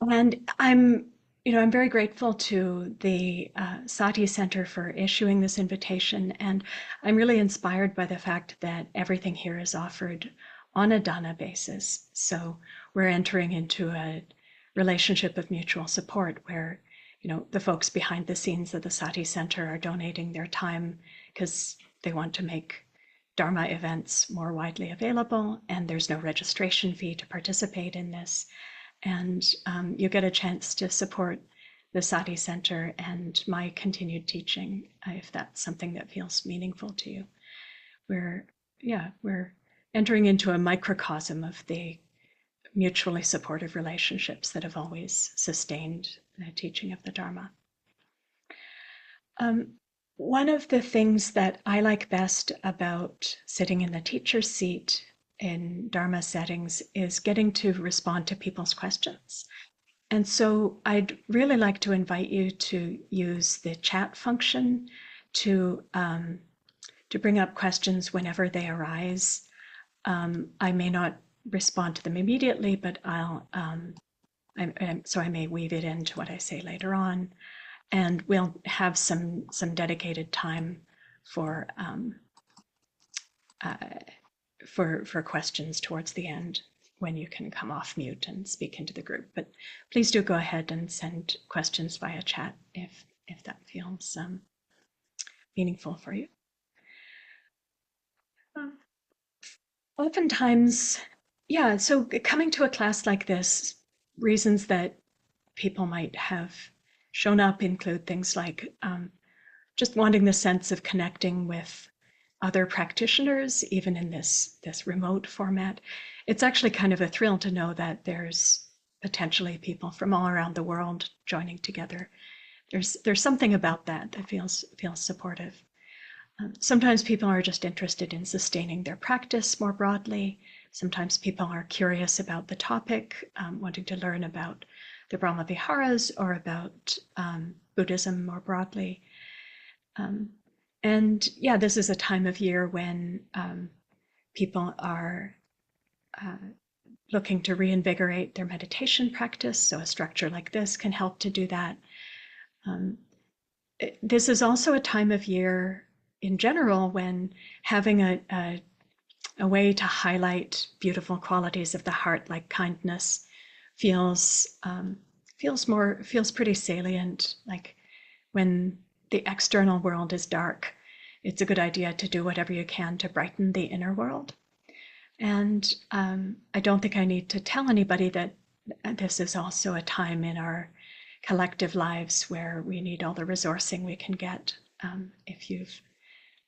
And I'm very grateful to the Sati Center for issuing this invitation. And I'm really inspired by the fact that everything here is offered on a dana basis. So we're entering into a relationship of mutual support where, the folks behind the scenes of the Sati Center are donating their time because they want to make Dharma events more widely available, and there's no registration fee to participate in this. And you get a chance to support the Sati Center and my continued teaching if that's something that feels meaningful to you. We're entering into a microcosm of the mutually supportive relationships that have always sustained the teaching of the Dharma. One of the things that I like best about sitting in the teacher's seat in Dharma settings is getting to respond to people's questions. And so I'd really like to invite you to use the chat function to bring up questions whenever they arise. I may not respond to them immediately, but so I may weave it into what I say later on. And we'll have some dedicated time for questions towards the end when you can come off mute and speak into the group. But please do go ahead and send questions via chat if that feels meaningful for you. Oftentimes, so coming to a class like this, reasons that people might have shown up include things like just wanting the sense of connecting with other practitioners, even in this remote format. It's actually kind of a thrill to know that there's potentially people from all around the world joining together. There's something about that feels supportive. Sometimes people are just interested in sustaining their practice more broadly. Sometimes people are curious about the topic, wanting to learn about the Brahmaviharas or about Buddhism more broadly. And this is a time of year when people are looking to reinvigorate their meditation practice. So a structure like this can help to do that. This is also a time of year in general when having a way to highlight beautiful qualities of the heart, like kindness, feels pretty salient. Like when the external world is dark, it's a good idea to do whatever you can to brighten the inner world. And I don't think I need to tell anybody that this is also a time in our collective lives where we need all the resourcing we can get. If you've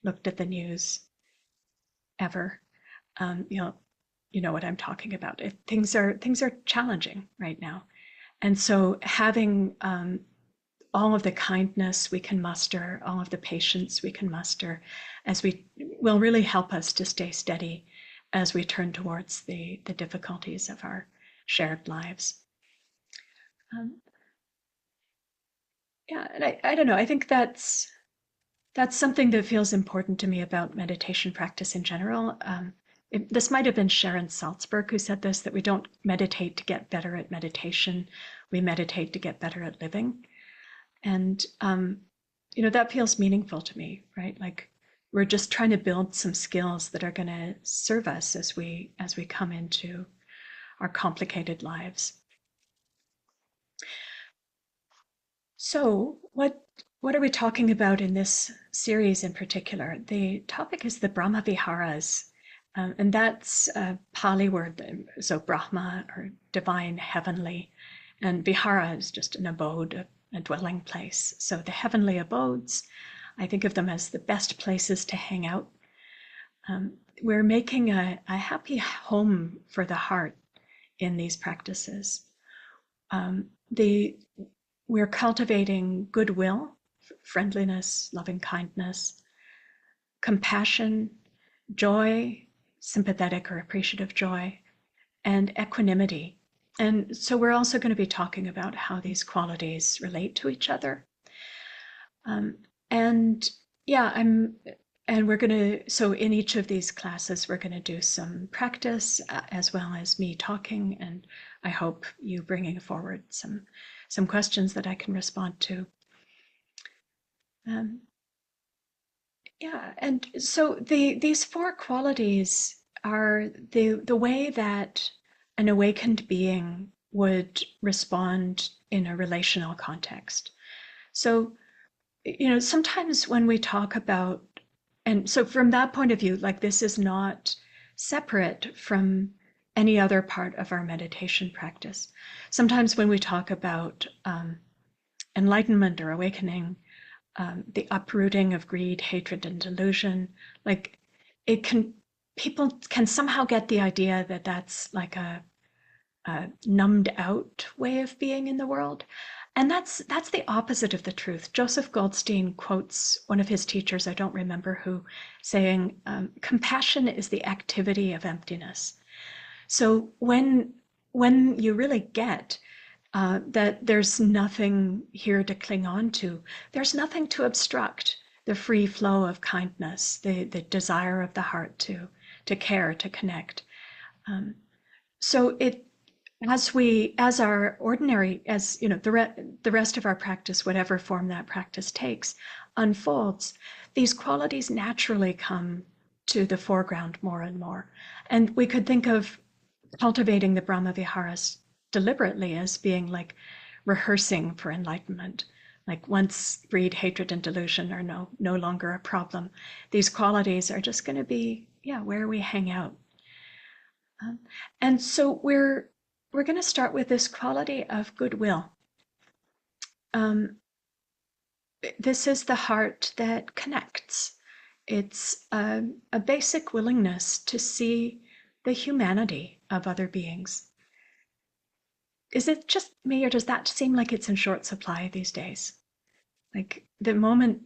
looked at the news ever, you know what I'm talking about. Things are challenging right now. And so having all of the kindness we can muster, all of the patience we can muster, will really help us to stay steady as we turn towards the difficulties of our shared lives. And I don't know, I think that's something that feels important to me about meditation practice in general. This might have been Sharon Salzberg who said this, that we don't meditate to get better at meditation, we meditate to get better at living. And that feels meaningful to me, right? Like we're just trying to build some skills that are going to serve us as we come into our complicated lives. So what are we talking about in this series in particular? The topic is the Brahmaviharas, and that's a Pali word, so Brahma or divine, heavenly, and Vihara is just an abode, a dwelling place. So the heavenly abodes, I think of them as the best places to hang out. We're making a happy home for the heart in these practices. We're cultivating goodwill, friendliness, loving kindness, compassion, joy, sympathetic or appreciative joy, and equanimity. And so we're also going to be talking about how these qualities relate to each other. So in each of these classes, we're going to do some practice as well as me talking and I hope you bringing forward some questions that I can respond to. Yeah, and so these four qualities are the way that an awakened being would respond in a relational context. So, sometimes when we talk about, and so from that point of view, like this is not separate from any other part of our meditation practice. Sometimes when we talk about enlightenment or awakening, the uprooting of greed, hatred, and delusion, like people can somehow get the idea that that's like a numbed out way of being in the world. And that's the opposite of the truth. Joseph Goldstein quotes one of his teachers, I don't remember who, saying, compassion is the activity of emptiness. So when you really get that there's nothing here to cling on to, there's nothing to obstruct the free flow of kindness, the desire of the heart to care, to connect. So as our ordinary, as the rest of our practice, whatever form that practice takes, unfolds, these qualities naturally come to the foreground more and more. And we could think of cultivating the Brahmaviharas deliberately as being like rehearsing for enlightenment. Like once greed, hatred, and delusion are no longer a problem, these qualities are just going to be, where we hang out. And so we're going to start with this quality of goodwill. This is the heart that connects. It's a basic willingness to see the humanity of other beings. Is it just me, or does that seem like it's in short supply these days? Like the moment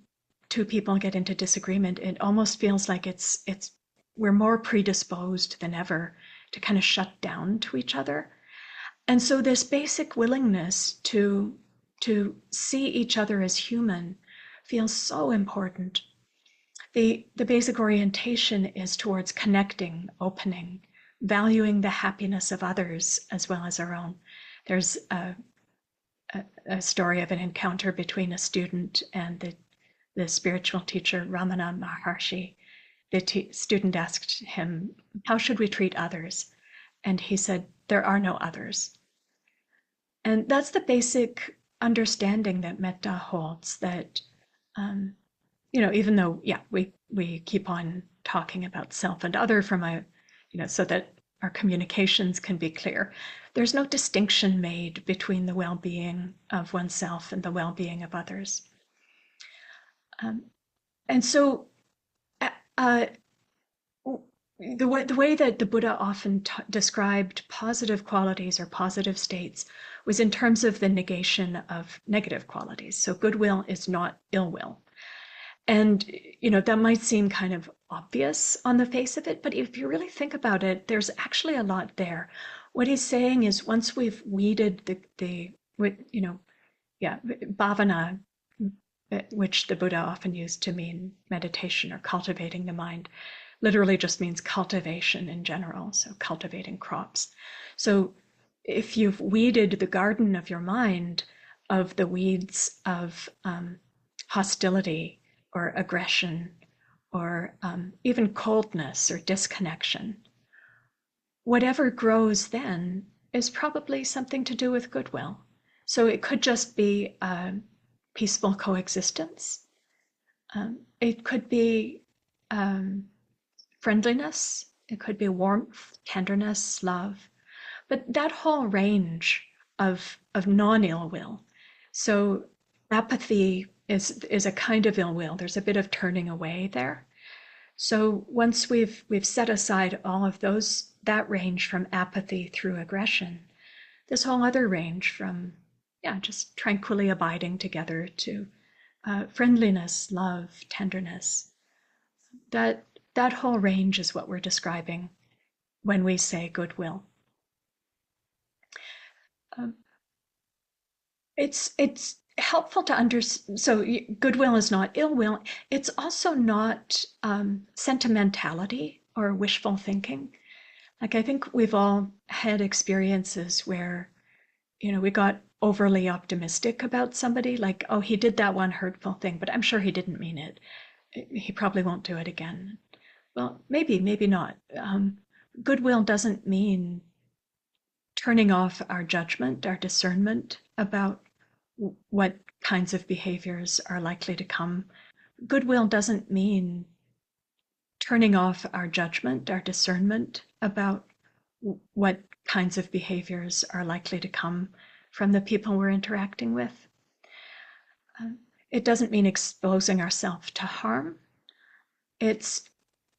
two people get into disagreement, it almost feels like we're more predisposed than ever to kind of shut down to each other. And so this basic willingness to see each other as human feels so important. The basic orientation is towards connecting, opening, valuing the happiness of others as well as our own. There's a story of an encounter between a student and the spiritual teacher, Ramana Maharshi. The student asked him, how should we treat others? And he said, there are no others. And that's the basic understanding that metta holds, that, even though, we keep on talking about self and other from so that our communications can be clear, there's no distinction made between the well-being of oneself and the well-being of others. And so the way that the Buddha often described positive qualities or positive states was in terms of the negation of negative qualities. So goodwill is not ill will. And, that might seem kind of obvious on the face of it, but if you really think about it, there's actually a lot there. What he's saying is once we've weeded bhavana, which the Buddha often used to mean meditation or cultivating the mind, literally just means cultivation in general, so cultivating crops. So if you've weeded the garden of your mind of the weeds of hostility or aggression or even coldness or disconnection, whatever grows then is probably something to do with goodwill. So it could just be peaceful coexistence. It could be friendliness. It could be warmth, tenderness, love. But that whole range of non-ill will. So apathy is a kind of ill will. There's a bit of turning away there. So once we've set aside all of that range from apathy through aggression, this whole other range from just tranquilly abiding together to friendliness, love, tenderness. That whole range is what we're describing when we say goodwill. It's helpful to understand. So goodwill is not ill will. It's also not sentimentality or wishful thinking. Like, I think we've all had experiences where, we got overly optimistic about somebody, like, oh, he did that one hurtful thing, but I'm sure he didn't mean it. He probably won't do it again. Well, maybe, maybe not. Goodwill doesn't mean turning off our judgment, our discernment about what kinds of behaviors are likely to come. Goodwill doesn't mean turning off our judgment, our discernment about what kinds of behaviors are likely to come from the people we're interacting with. It doesn't mean exposing ourselves to harm. It's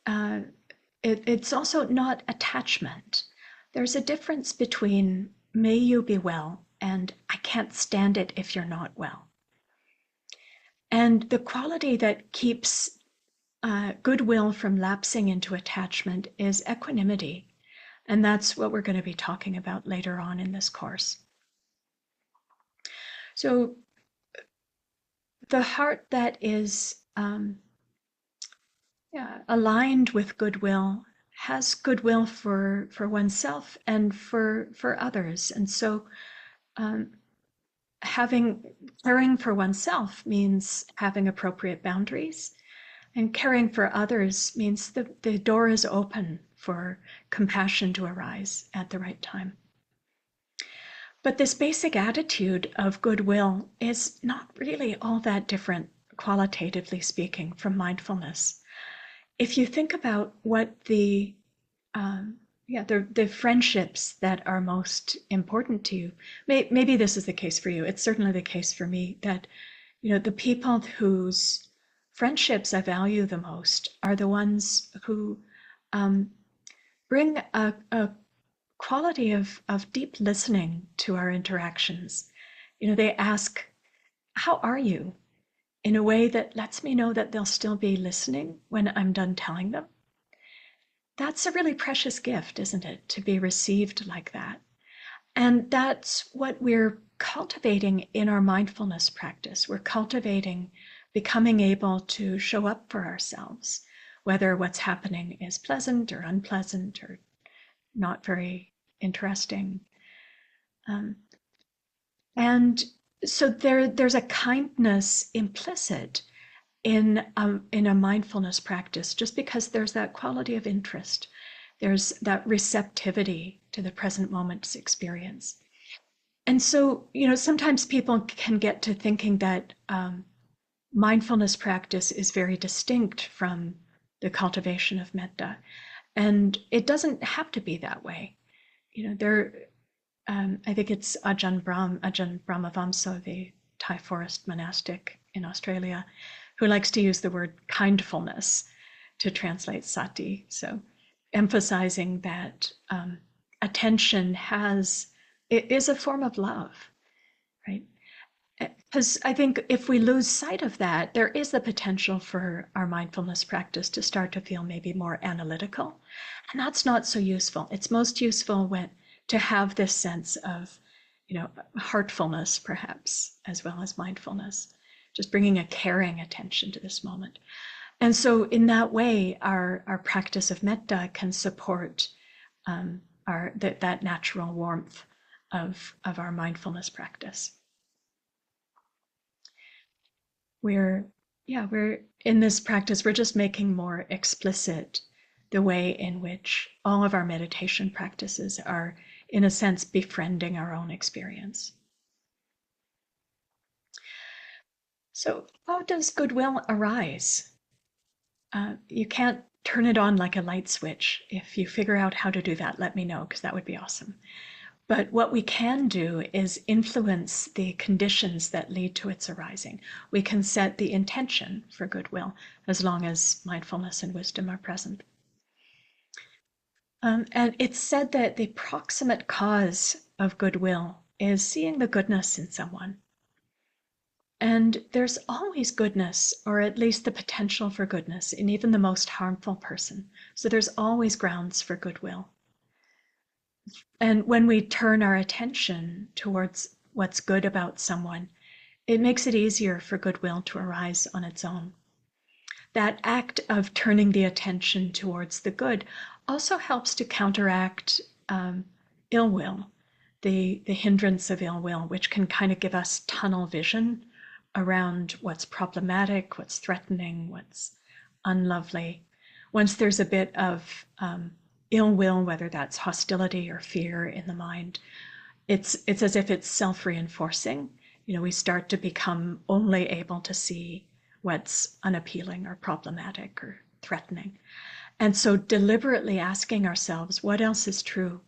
also not attachment. There's a difference between may you be well and I can't stand it if you're not well. And the quality that keeps goodwill from lapsing into attachment is equanimity. And that's what we're going to be talking about later on in this course. So the heart that is aligned with goodwill has goodwill for oneself and for others. And so caring for oneself means having appropriate boundaries, and caring for others means the door is open for compassion to arise at the right time. But this basic attitude of goodwill is not really all that different, qualitatively speaking, from mindfulness. If you think about what the friendships that are most important to you, maybe this is the case for you. It's certainly the case for me that, the people whose friendships I value the most are the ones who bring a quality of deep listening to our interactions. They ask, how are you? In a way that lets me know that they'll still be listening when I'm done telling them. That's a really precious gift, isn't it? To be received like that. And that's what we're cultivating in our mindfulness practice. We're cultivating becoming able to show up for ourselves, whether what's happening is pleasant or unpleasant or not very interesting. And so there's a kindness implicit in a mindfulness practice, just because there's that quality of interest. There's that receptivity to the present moment's experience. And so, sometimes people can get to thinking that mindfulness practice is very distinct from the cultivation of metta. And it doesn't have to be that way. I think it's Ajahn Brahmavamsa, the Thai forest monastic in Australia, who likes to use the word kindfulness to translate sati. So emphasizing that attention is a form of love, right? Because I think if we lose sight of that, there is the potential for our mindfulness practice to start to feel maybe more analytical. And that's not so useful. It's most useful to have this sense of, heartfulness, perhaps, as well as mindfulness, just bringing a caring attention to this moment. And so in that way, our practice of metta can support that natural warmth of our mindfulness practice. We're in this practice, we're just making more explicit the way in which all of our meditation practices are, in a sense, befriending our own experience. So how does goodwill arise? You can't turn it on like a light switch. If you figure out how to do that, let me know, because that would be awesome. But what we can do is influence the conditions that lead to its arising. We can set the intention for goodwill as long as mindfulness and wisdom are present. And it's said that the proximate cause of goodwill is seeing the goodness in someone. And there's always goodness, or at least the potential for goodness, in even the most harmful person. So there's always grounds for goodwill. And when we turn our attention towards what's good about someone, it makes it easier for goodwill to arise on its own. that act of turning the attention towards the good also helps to counteract ill will, the hindrance of ill will, which can kind of give us tunnel vision around what's problematic, what's threatening, what's unlovely. Once there's a bit of ill will, whether that's hostility or fear in the mind, it's as if it's self-reinforcing. We start to become only able to see what's unappealing or problematic or threatening. And so deliberately asking ourselves what else is true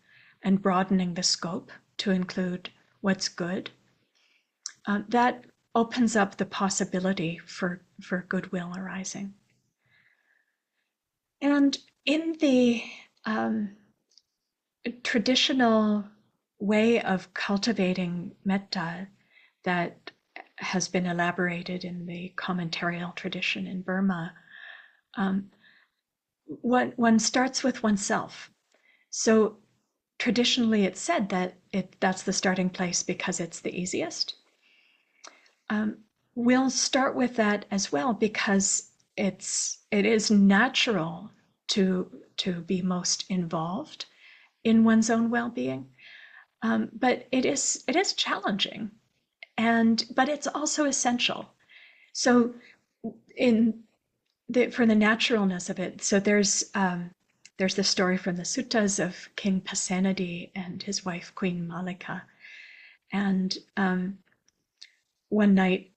and broadening the scope to include what's good, that opens up the possibility for goodwill arising. And in the traditional way of cultivating metta that has been elaborated in the commentarial tradition in Burma, one starts with oneself. So traditionally it's said that that's the starting place because it's the easiest. We'll start with that as well because it is natural to be most involved in one's own well-being, but it is challenging, but it's also essential. So for the naturalness of it, so there's the story from the suttas of King Pasenadi and his wife Queen Malika, and one night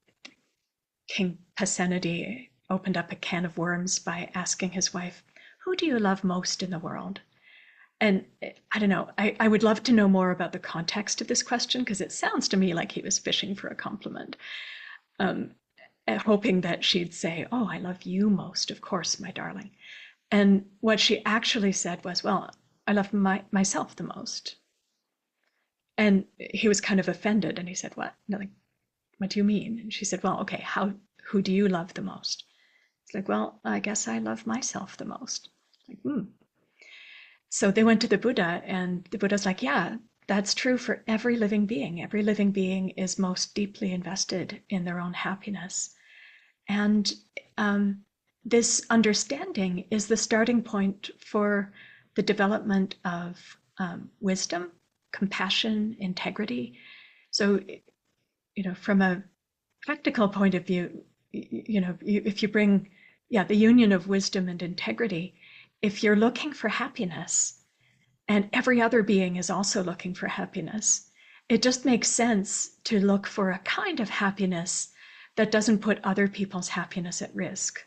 King Pasenadi opened up a can of worms by asking his wife, "Who do you love most in the world?" And I don't know, I would love to know more about the context of this question, because it sounds to me like he was fishing for a compliment, hoping that she'd say, "Oh, I love you most, of course, my darling." And what she actually said was, "Well, I love myself the most." And he was kind of offended, and he said, "What? No, like, what do you mean?" And she said, "Well, okay, who do you love the most?" It's like, "Well, I guess I love myself the most." Like, So they went to the Buddha, and the Buddha's like, "Yeah, that's true for every living being. Every living being is most deeply invested in their own happiness." And this understanding is the starting point for the development of wisdom, compassion, integrity. So, from a practical point of view, if you bring, the union of wisdom and integrity, if you're looking for happiness and every other being is also looking for happiness, it just makes sense to look for a kind of happiness that doesn't put other people's happiness at risk.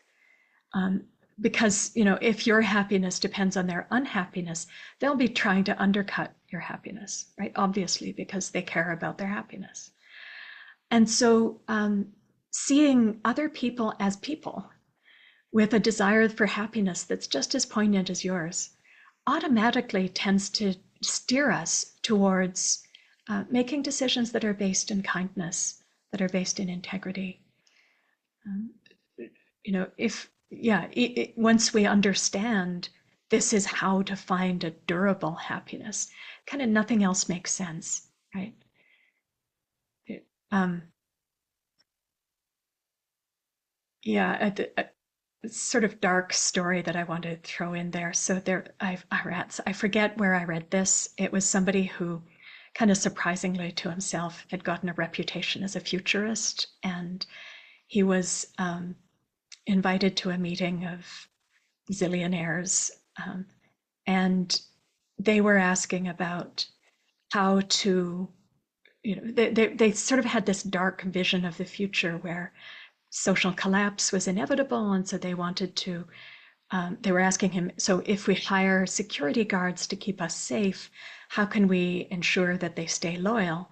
Because, if your happiness depends on their unhappiness, they'll be trying to undercut your happiness, right? Obviously, because they care about their happiness. And so seeing other people as people with a desire for happiness that's just as poignant as yours automatically tends to steer us towards making decisions that are based in kindness, that are based in integrity. Once we understand this is how to find a durable happiness, kind of nothing else makes sense, right? A sort of dark story that I want to throw in there. So I forget where I read this. It was somebody who, kind of surprisingly to himself, had gotten a reputation as a futurist, and he was invited to a meeting of zillionaires, and they were asking about how to, they sort of had this dark vision of the future where social collapse was inevitable, and so they wanted to, they were asking him, so if we hire security guards to keep us safe, how can we ensure that they stay loyal?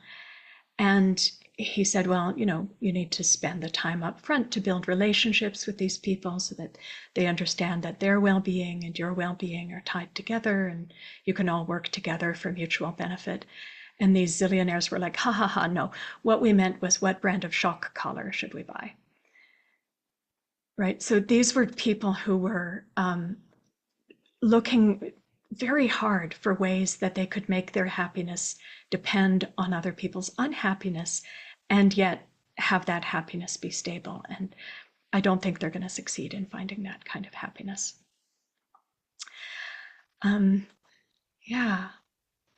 And he said, well, you need to spend the time up front to build relationships with these people so that they understand that their well-being and your well-being are tied together, and you can all work together for mutual benefit. And these zillionaires were like, ha ha ha, no. What we meant was, what brand of shock collar should we buy? Right. So these were people who were looking very hard for ways that they could make their happiness depend on other people's unhappiness, and yet have that happiness be stable. And I don't think they're going to succeed in finding that kind of happiness. Um, yeah,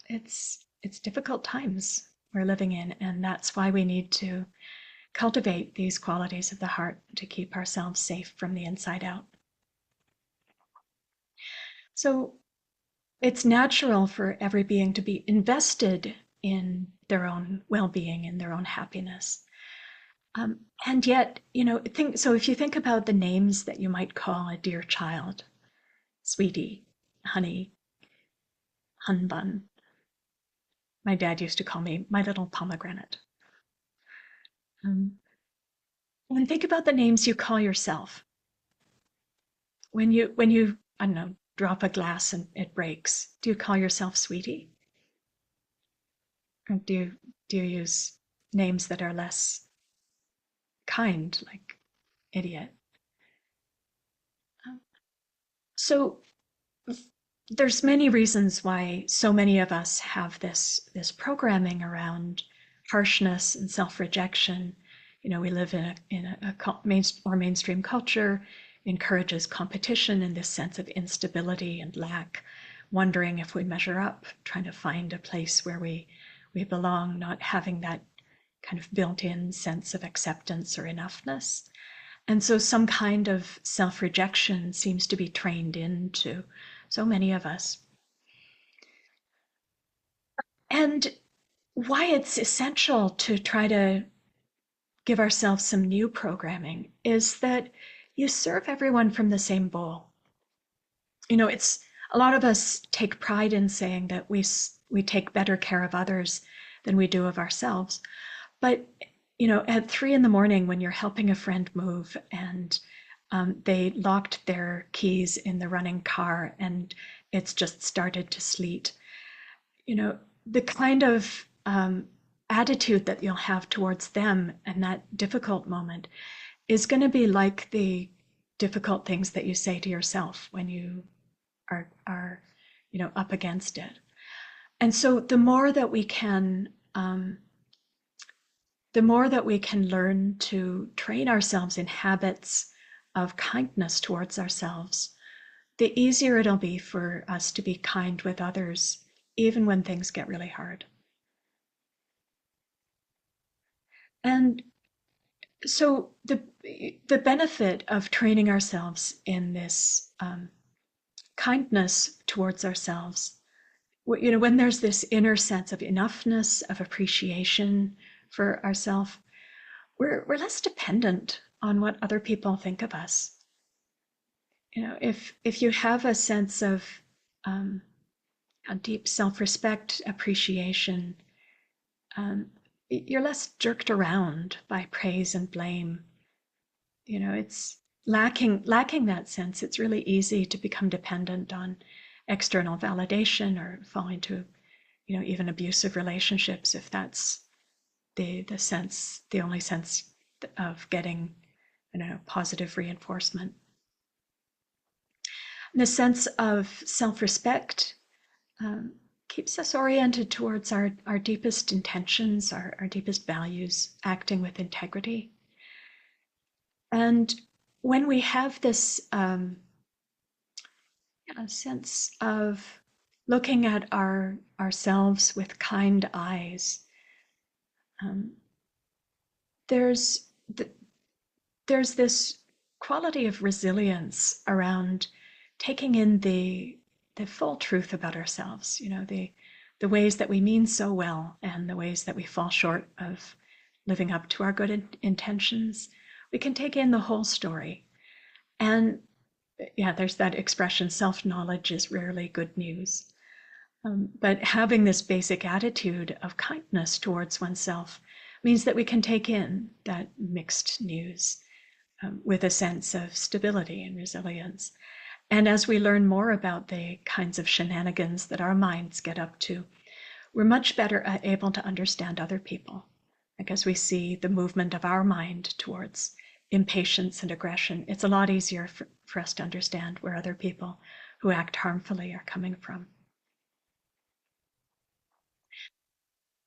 it's difficult times we're living in, and that's why we need to cultivate these qualities of the heart to keep ourselves safe from the inside out. So it's natural for every being to be invested in their own well-being and their own happiness. And yet, so if you think about the names that you might call a dear child, sweetie, honey, hunbun. My dad used to call me my little pomegranate. Um, and think about the names you call yourself. When you, I don't know, drop a glass and it breaks, do you call yourself sweetie? Or do you use names that are less kind, like idiot? So there's many reasons why so many of us have this programming around harshness and self-rejection. We live in a mainstream culture encourages competition and this sense of instability and lack, wondering if we measure up, trying to find a place where we belong, not having that kind of built-in sense of acceptance or enoughness. And so some kind of self-rejection seems to be trained into so many of us. And why it's essential to try to give ourselves some new programming is that you serve everyone from the same bowl. It's a lot of us take pride in saying that we take better care of others than we do of ourselves. But at 3 a.m. when you're helping a friend move and they locked their keys in the running car and it's just started to sleet, the kind of attitude that you'll have towards them in that difficult moment is going to be like the difficult things that you say to yourself when you are up against it. And so the more that we can learn to train ourselves in habits of kindness towards ourselves, the easier it'll be for us to be kind with others, even when things get really hard. And so the benefit of training ourselves in this kindness towards ourselves, when there's this inner sense of enoughness, of appreciation for ourselves, we're less dependent on what other people think of us. If you have a sense of a deep self-respect, appreciation, you're less jerked around by praise and blame. It's lacking that sense. It's really easy to become dependent on external validation or fall into, even abusive relationships if that's the only sense of getting, positive reinforcement. And the sense of self-respect keeps us oriented towards our deepest intentions, our deepest values, acting with integrity. And when we have this sense of looking at ourselves with kind eyes, there's this quality of resilience around taking in the full truth about ourselves, the ways that we mean so well and the ways that we fall short of living up to our good intentions. We can take in the whole story. And there's that expression, self-knowledge is rarely good news. But having this basic attitude of kindness towards oneself means that we can take in that mixed news with a sense of stability and resilience. And as we learn more about the kinds of shenanigans that our minds get up to, we're much better able to understand other people, because we see the movement of our mind towards impatience and aggression. It's a lot easier for us to understand where other people who act harmfully are coming from.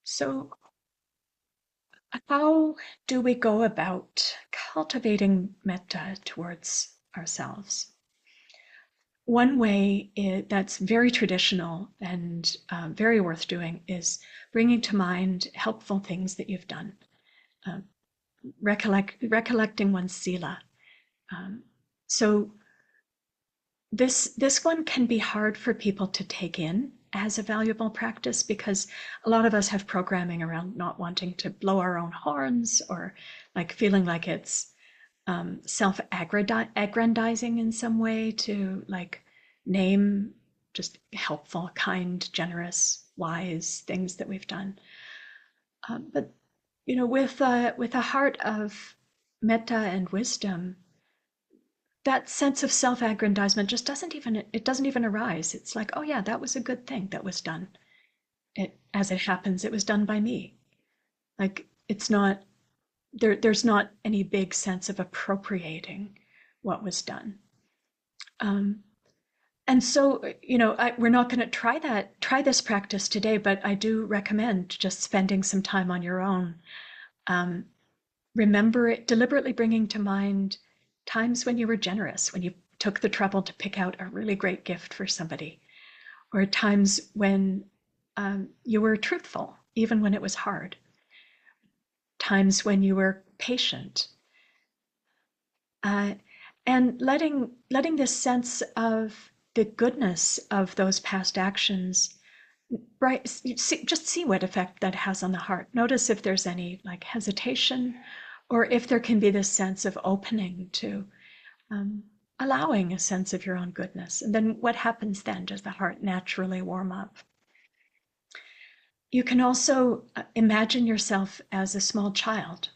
So How do we go about cultivating metta towards ourselves? One way that's very traditional and very worth doing is bringing to mind helpful things that you've done, uh, recollecting one's sila. So this one can be hard for people to take in as a valuable practice because a lot of us have programming around not wanting to blow our own horns or like feeling like it's self-aggrandizing in some way to like name just helpful, kind, generous, wise things that we've done. But with a heart of metta and wisdom, that sense of self-aggrandizement just doesn't even arise. It's like, oh yeah, that was a good thing that was done. As it happens, it was done by me. Like it's not there's not any big sense of appropriating what was done. And so, we're not going to try this practice today, but I do recommend just spending some time on your own. Remember it, deliberately bringing to mind times when you were generous, when you took the trouble to pick out a really great gift for somebody, or times when you were truthful, even when it was hard, times when you were patient, and letting this sense of the goodness of those past actions, right, just see what effect that has on the heart. Notice if there's any like hesitation, or if there can be this sense of opening to allowing a sense of your own goodness. And then what happens then? Does the heart naturally warm up? You can also imagine yourself as a small child.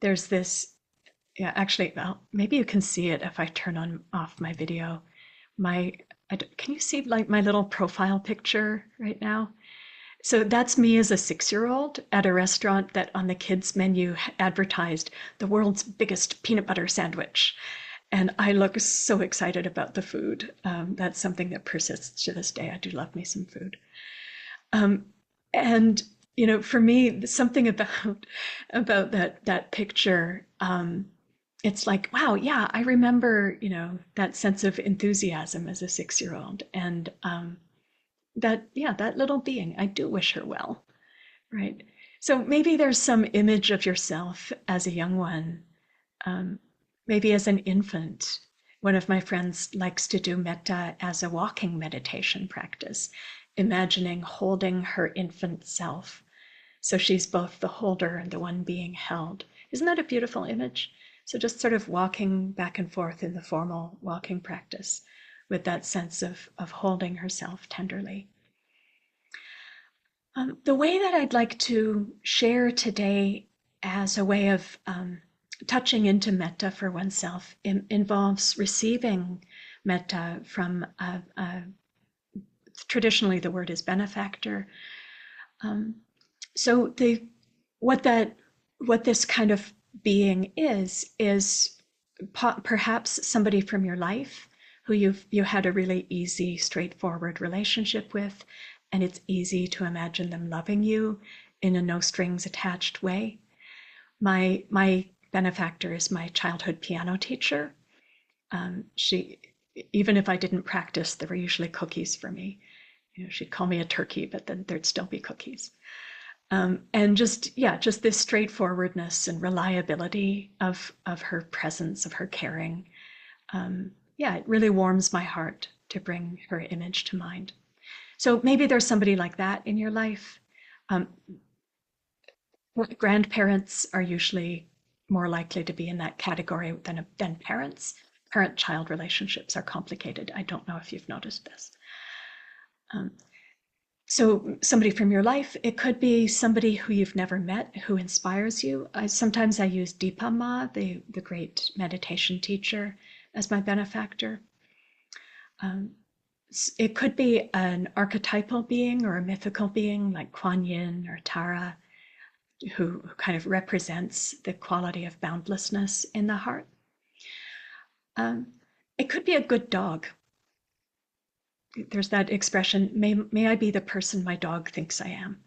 There's this, yeah, actually, well, maybe you can see it if I turn on off my video. Can you see like my little profile picture right now? So that's me as a 6-year-old at a restaurant that on the kids menu advertised the world's biggest peanut butter sandwich. And I look so excited about the food. That's something that persists to this day. I do love me some food. And for me, something about that picture, it's like, wow, yeah, I remember, that sense of enthusiasm as a 6-year-old. And that little being, I do wish her well, right? So maybe there's some image of yourself as a young one, maybe as an infant. One of my friends likes to do metta as a walking meditation practice, imagining holding her infant self. So she's both the holder and the one being held. Isn't that a beautiful image? So just sort of walking back and forth in the formal walking practice with that sense of holding herself tenderly. The way that I'd like to share today as a way of touching into metta for oneself involves receiving metta from traditionally the word is benefactor. So what this kind of being is perhaps somebody from your life who you had a really easy, straightforward relationship with, and it's easy to imagine them loving you in a no strings attached way. My benefactor is my childhood piano teacher. She, even if I didn't practice, there were usually cookies for me. She'd call me a turkey, but then there'd still be cookies. And just this straightforwardness and reliability of her presence, of her caring. It really warms my heart to bring her image to mind. So maybe there's somebody like that in your life. Grandparents are usually more likely to be in that category than parents. Parent-child relationships are complicated. I don't know if you've noticed this. So somebody from your life, it could be somebody who you've never met who inspires you. Sometimes I use Dipa Ma, the great meditation teacher, as my benefactor. It could be an archetypal being or a mythical being like Kuan Yin or Tara, who kind of represents the quality of boundlessness in the heart. It could be a good dog. There's that expression, may I be the person my dog thinks I am.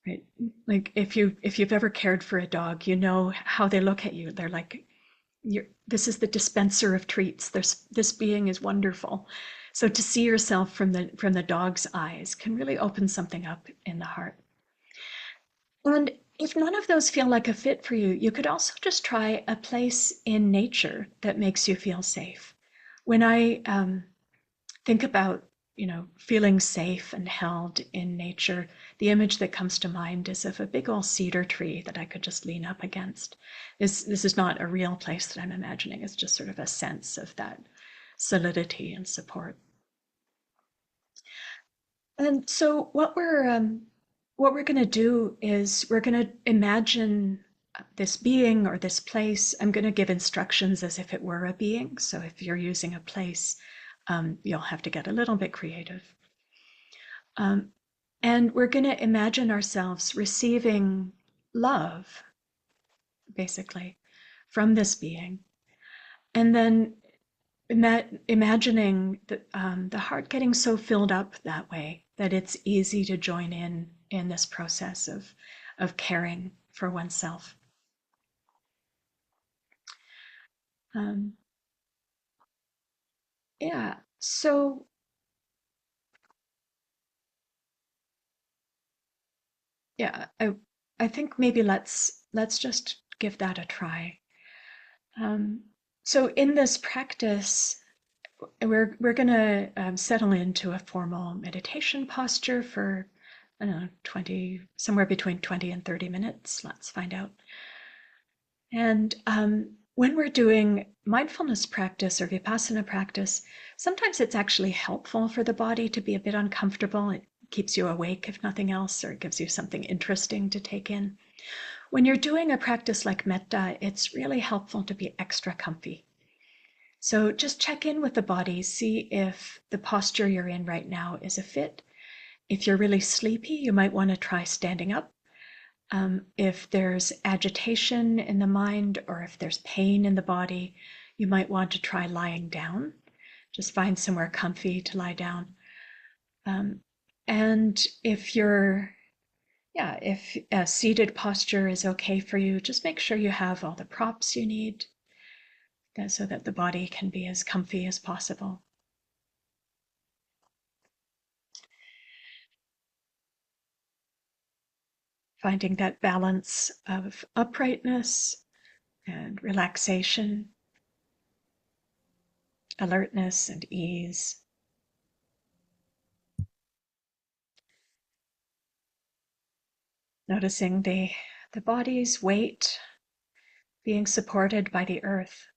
right? Like if you've ever cared for a dog, you know how they look at you. They're like, this is the dispenser of treats. This being is wonderful. So to see yourself from the dog's eyes can really open something up in the heart. And if none of those feel like a fit for you, you could also just try a place in nature that makes you feel safe. When I think about, feeling safe and held in nature, the image that comes to mind is of a big old cedar tree that I could just lean up against. This is not a real place that I'm imagining. It's just sort of a sense of that solidity and support. And so what we're going to do is we're going to imagine this being or this place. I'm going to give instructions as if it were a being. So if you're using a place, you'll have to get a little bit creative. And we're going to imagine ourselves receiving love, basically, from this being. And then imagining the heart getting so filled up that way that it's easy to join in this process of caring for oneself. Um, yeah. So yeah, I think maybe let's just give that a try. So in this practice, we're going to settle into a formal meditation posture for, I don't know, 20, somewhere between 20 and 30 minutes. Let's find out. And when we're doing mindfulness practice or vipassana practice, sometimes it's actually helpful for the body to be a bit uncomfortable. It keeps you awake, if nothing else, or it gives you something interesting to take in. When you're doing a practice like metta, it's really helpful to be extra comfy. So just check in with the body, see if the posture you're in right now is a fit. If you're really sleepy, you might want to try standing up. If there's agitation in the mind or if there's pain in the body, you might want to try lying down. Just find somewhere comfy to lie down. And if a seated posture is okay for you, just make sure you have all the props you need so that the body can be as comfy as possible. Finding that balance of uprightness and relaxation, alertness and ease. Noticing the body's weight being supported by the earth.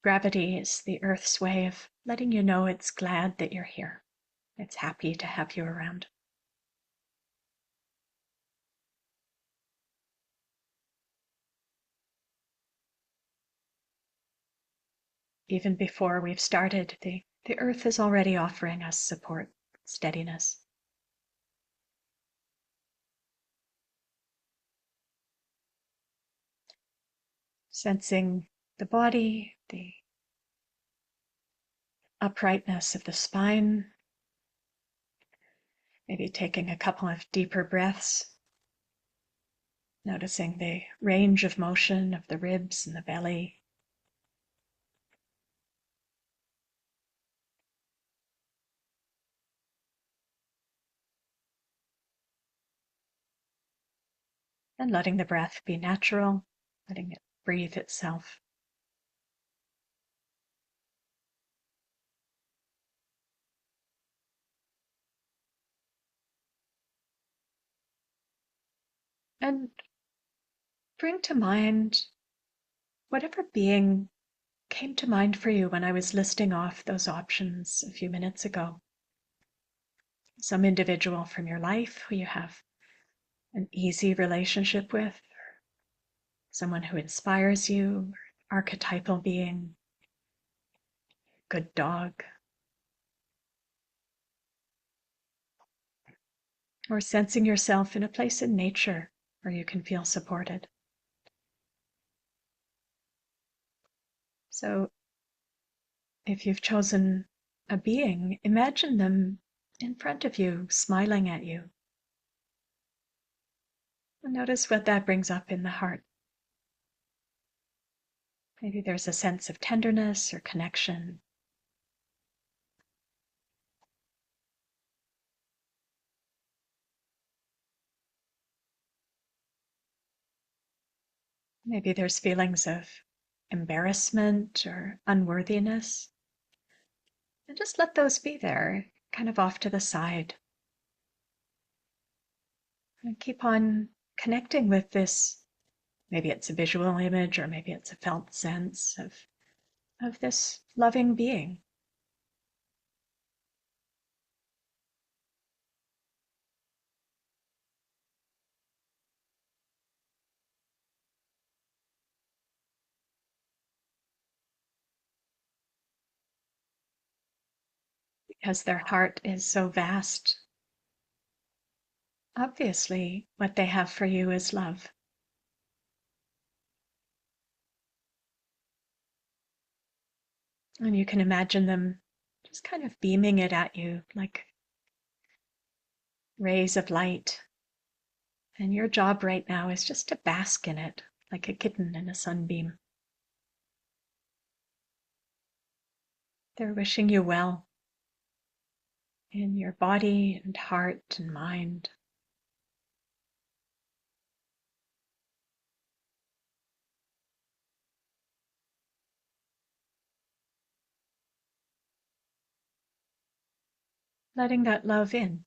Gravity is the earth's way of letting you know it's glad that you're here. It's happy to have you around. Even before we've started, the earth is already offering us support, steadiness. Sensing the body, the uprightness of the spine, maybe taking a couple of deeper breaths, noticing the range of motion of the ribs and the belly. And letting the breath be natural, letting it breathe itself. And bring to mind whatever being came to mind for you when I was listing off those options a few minutes ago. Some individual from your life who you have an easy relationship with, someone who inspires you, archetypal being, good dog, or sensing yourself in a place in nature where you can feel supported. So if you've chosen a being, imagine them in front of you, smiling at you. And notice what that brings up in the heart. Maybe there's a sense of tenderness or connection. Maybe there's feelings of embarrassment or unworthiness. And just let those be there, kind of off to the side. And keep on connecting with this. Maybe it's a visual image, or maybe it's a felt sense of this loving being. Because their heart is so vast, obviously, what they have for you is love. And you can imagine them just kind of beaming it at you like rays of light. And your job right now is just to bask in it like a kitten in a sunbeam. They're wishing you well in your body and heart and mind. Letting that love in.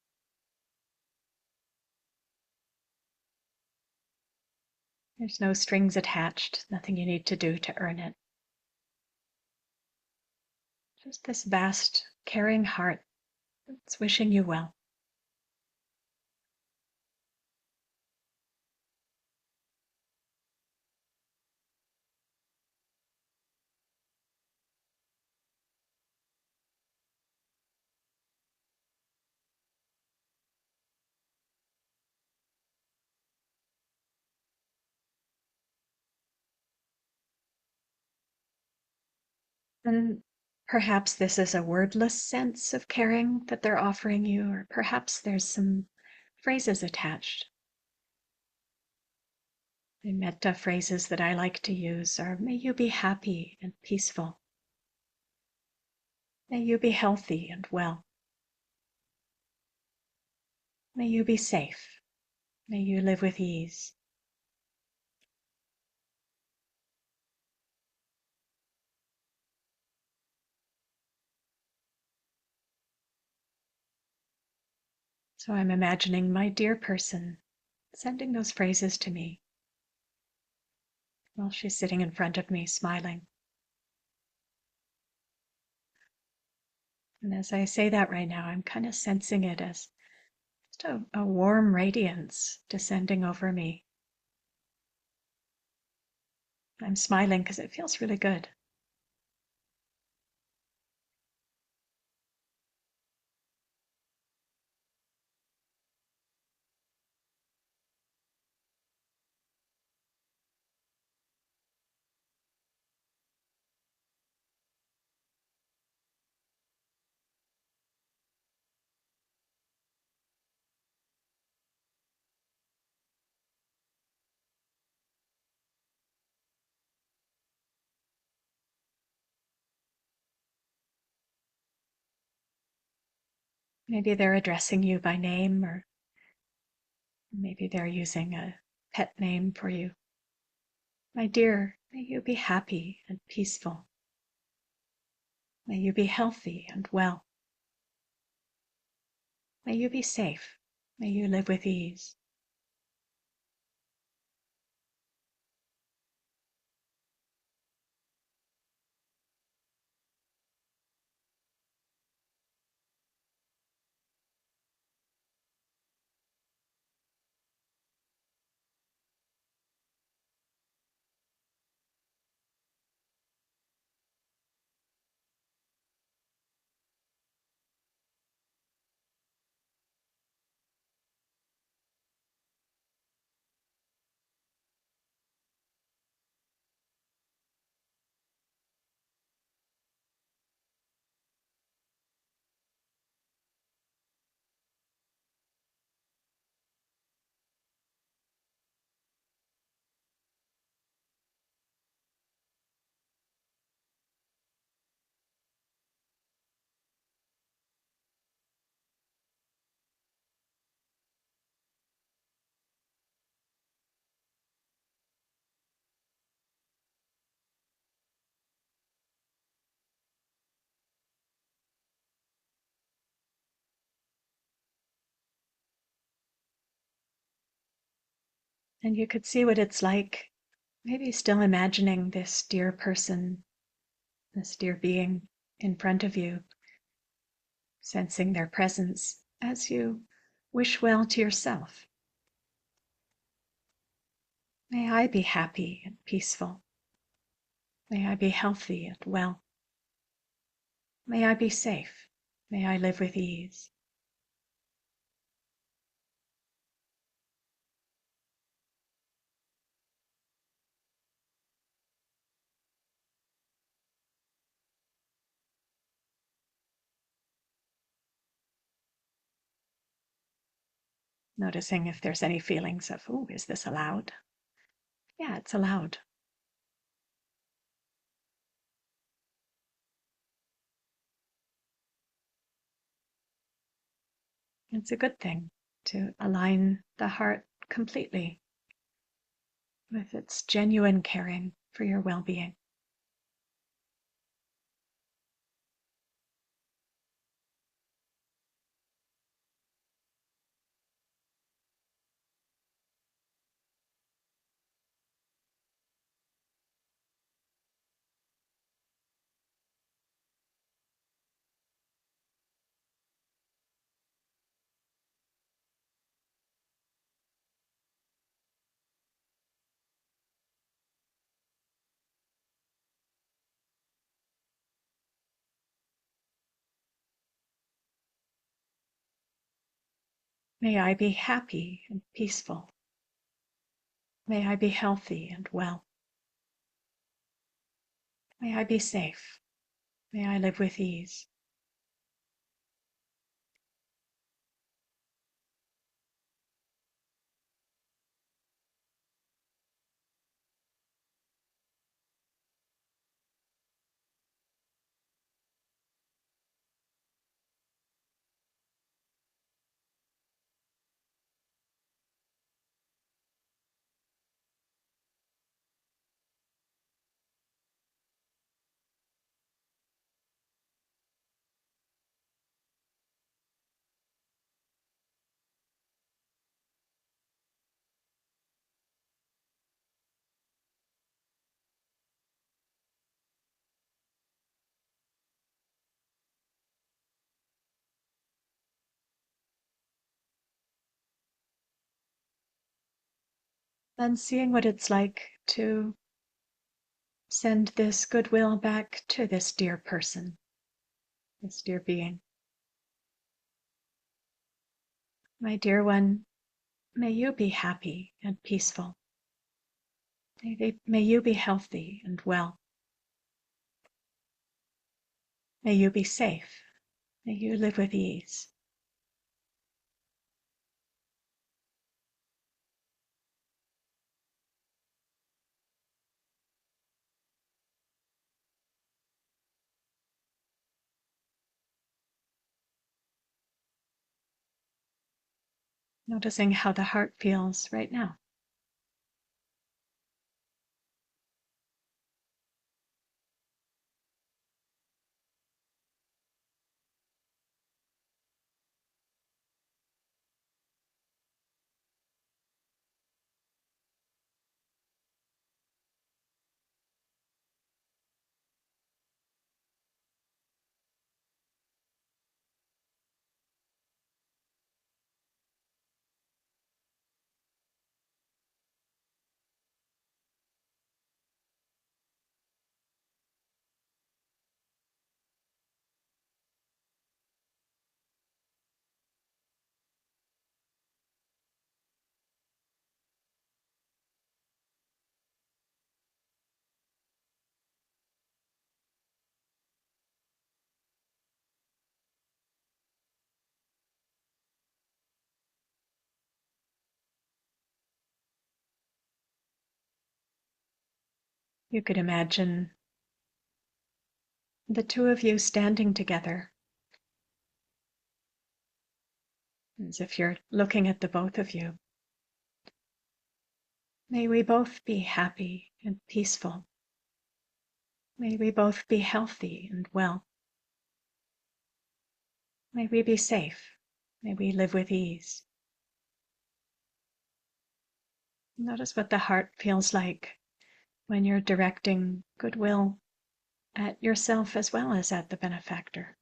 There's no strings attached, nothing you need to do to earn it. Just this vast, caring heart that's wishing you well. And perhaps this is a wordless sense of caring that they're offering you, or perhaps there's some phrases attached. The metta phrases that I like to use are, may you be happy and peaceful. May you be healthy and well. May you be safe. May you live with ease. So I'm imagining my dear person sending those phrases to me while she's sitting in front of me, smiling. And as I say that right now, I'm kind of sensing it as just a warm radiance descending over me. I'm smiling because it feels really good. Maybe they're addressing you by name, or maybe they're using a pet name for you. My dear, may you be happy and peaceful. May you be healthy and well. May you be safe. May you live with ease. And you could see what it's like, maybe still imagining this dear person, this dear being in front of you, sensing their presence as you wish well to yourself. May I be happy and peaceful. May I be healthy and well. May I be safe. May I live with ease. Noticing if there's any feelings of, oh, is this allowed? Yeah, it's allowed. It's a good thing to align the heart completely with its genuine caring for your well-being. May I be happy and peaceful. May I be healthy and well. May I be safe. May I live with ease. Then seeing what it's like to send this goodwill back to this dear person, this dear being. My dear one, may you be happy and peaceful. May you be healthy and well. May you be safe. May you live with ease. Noticing how the heart feels right now. You could imagine the two of you standing together, as if you're looking at the both of you. May we both be happy and peaceful. May we both be healthy and well. May we be safe. May we live with ease. Notice what the heart feels like when you're directing goodwill at yourself as well as at the benefactor.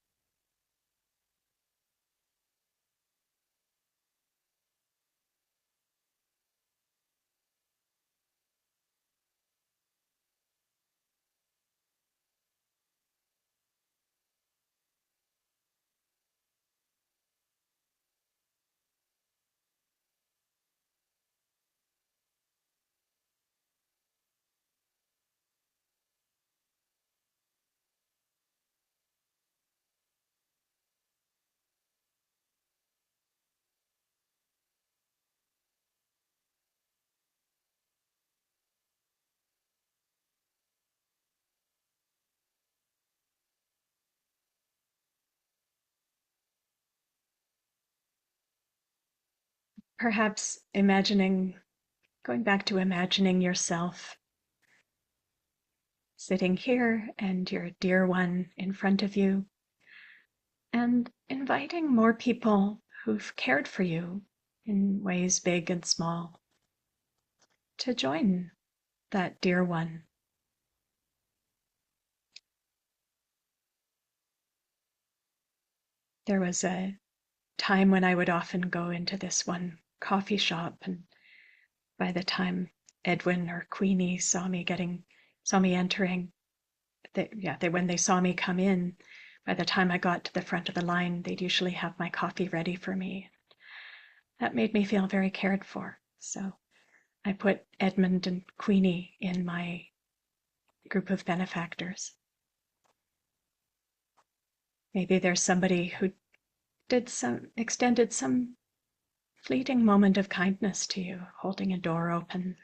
Perhaps going back to imagining yourself sitting here and your dear one in front of you, and inviting more people who've cared for you in ways big and small to join that dear one. There was a time when I would often go into this one coffee shop, and by the time Edwin or Queenie saw me entering, when they saw me come in, by the time I got to the front of the line, they'd usually have my coffee ready for me. That made me feel very cared for. So I put Edmund and Queenie in my group of benefactors. Maybe there's somebody who extended some fleeting moment of kindness to you, holding a door open,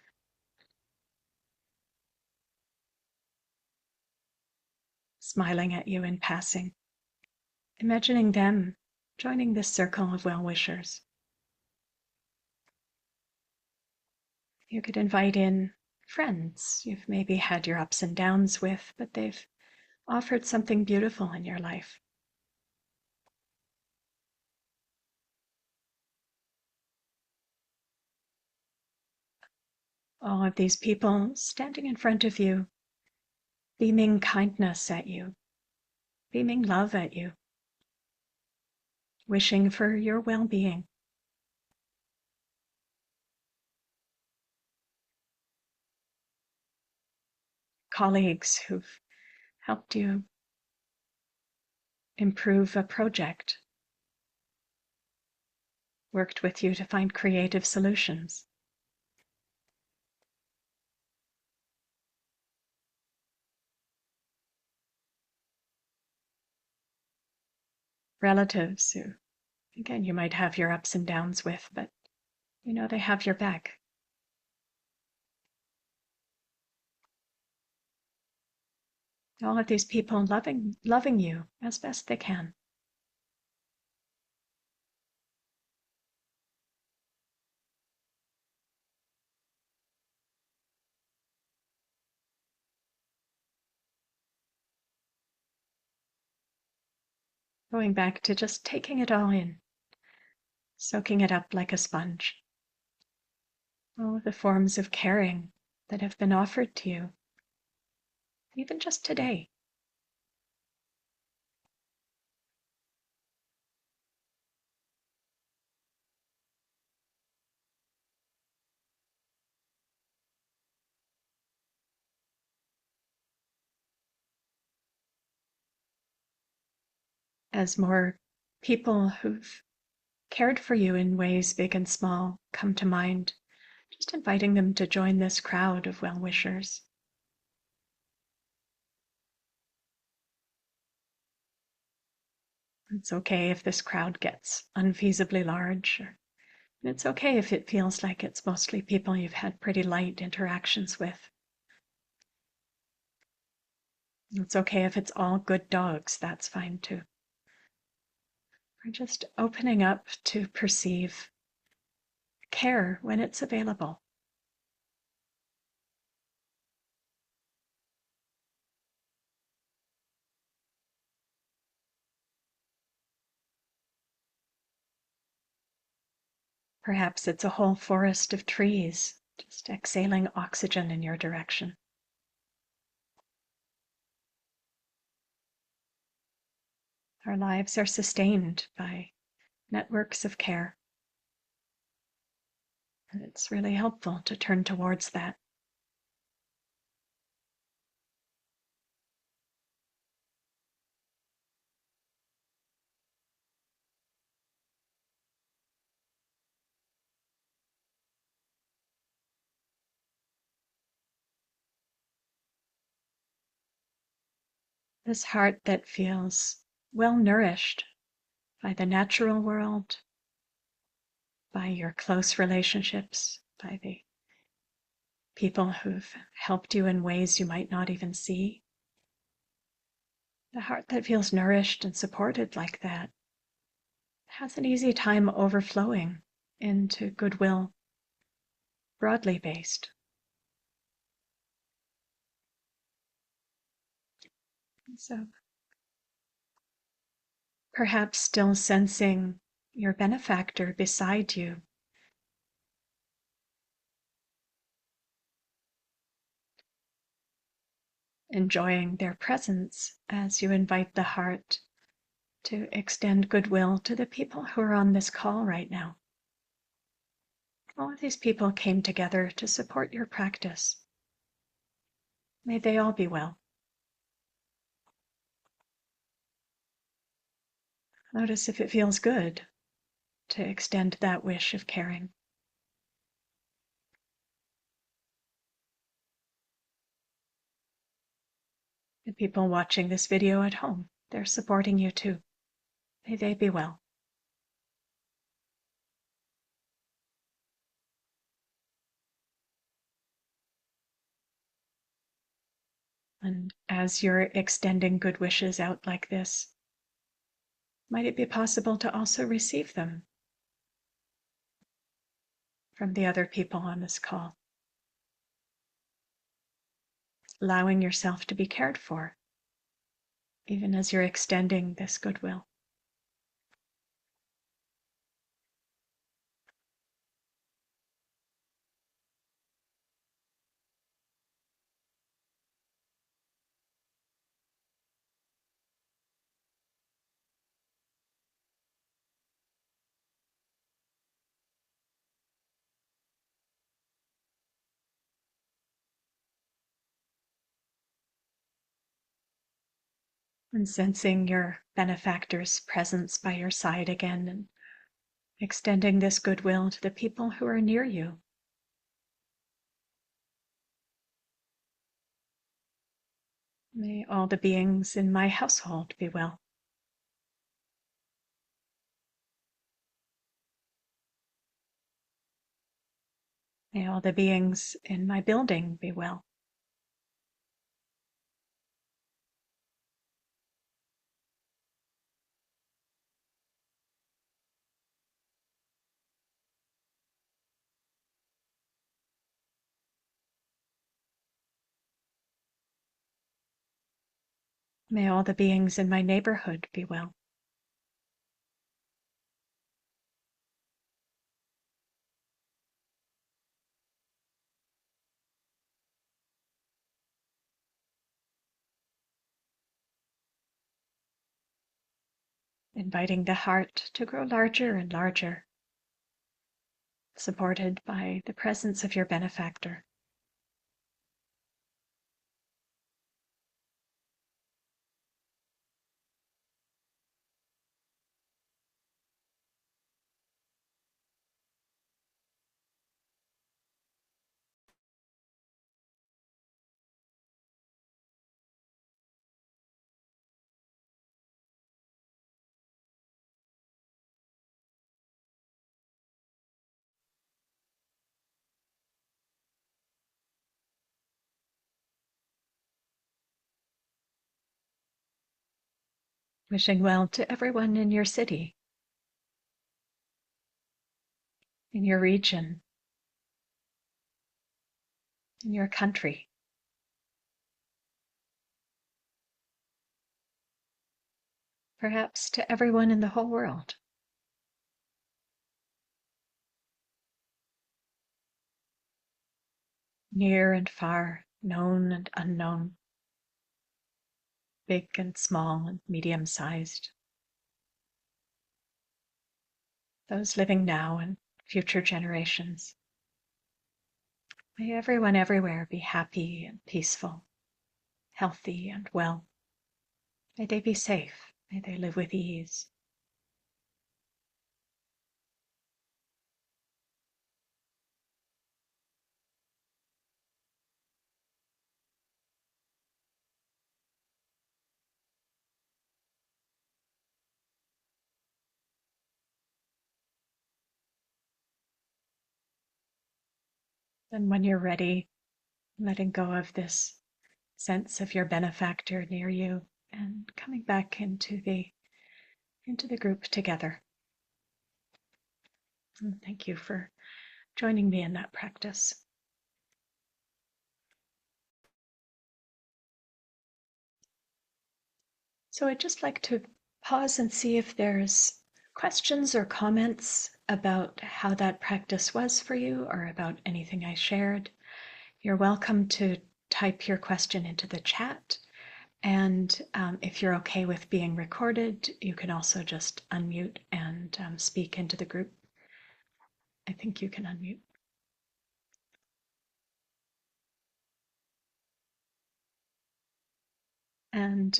smiling at you in passing. Imagining them joining this circle of well-wishers. You could invite in friends you've maybe had your ups and downs with, but they've offered something beautiful in your life. All of these people standing in front of you, beaming kindness at you, beaming love at you, wishing for your well-being. Colleagues who've helped you improve a project, worked with you to find creative solutions. Relatives who, again, you might have your ups and downs with, but you know they have your back. All of these people loving you as best they can. Going back to just taking it all in, soaking it up like a sponge. All of the forms of caring that have been offered to you, even just today. As more people who've cared for you in ways big and small come to mind, just inviting them to join this crowd of well-wishers. It's okay if this crowd gets unfeasibly large. It's okay if it feels like it's mostly people you've had pretty light interactions with. It's okay if it's all good dogs, that's fine too. We're just opening up to perceive care when it's available. Perhaps it's a whole forest of trees Just exhaling oxygen in your direction. Our lives are sustained by networks of care. And it's really helpful to turn towards that. This heart that feels well nourished by the natural world, by your close relationships, by the people who've helped you in ways you might not even see. The heart that feels nourished and supported like that has an easy time overflowing into goodwill, broadly based. So perhaps still sensing your benefactor beside you, enjoying their presence as you invite the heart to extend goodwill to the people who are on this call right now. All of these people came together to support your practice. May they all be well. Notice if it feels good to extend that wish of caring. The people watching this video at home, they're supporting you too. May they be well. And as you're extending good wishes out like this, might it be possible to also receive them from the other people on this call? Allowing yourself to be cared for, even as you're extending this goodwill. And sensing your benefactor's presence by your side again, and extending this goodwill to the people who are near you. May all the beings in my household be well. May all the beings in my building be well. May all the beings in my neighborhood be well. Inviting the heart to grow larger and larger, supported by the presence of your benefactor. Wishing well to everyone in your city, in your region, in your country. Perhaps to everyone in the whole world. near and far, known and unknown, big and small and medium-sized, those living now and future generations. May everyone everywhere be happy and peaceful, healthy and well. May they be safe. May they live with ease. And when you're ready, letting go of this sense of your benefactor near you and coming back into the group together. And thank you for joining me in that practice. So I'd just like to pause and see if there's questions or comments about how that practice was for you or about anything I shared. You're welcome to type your question into the chat. And if you're okay with being recorded, you can also just unmute and speak into the group. I think you can unmute. And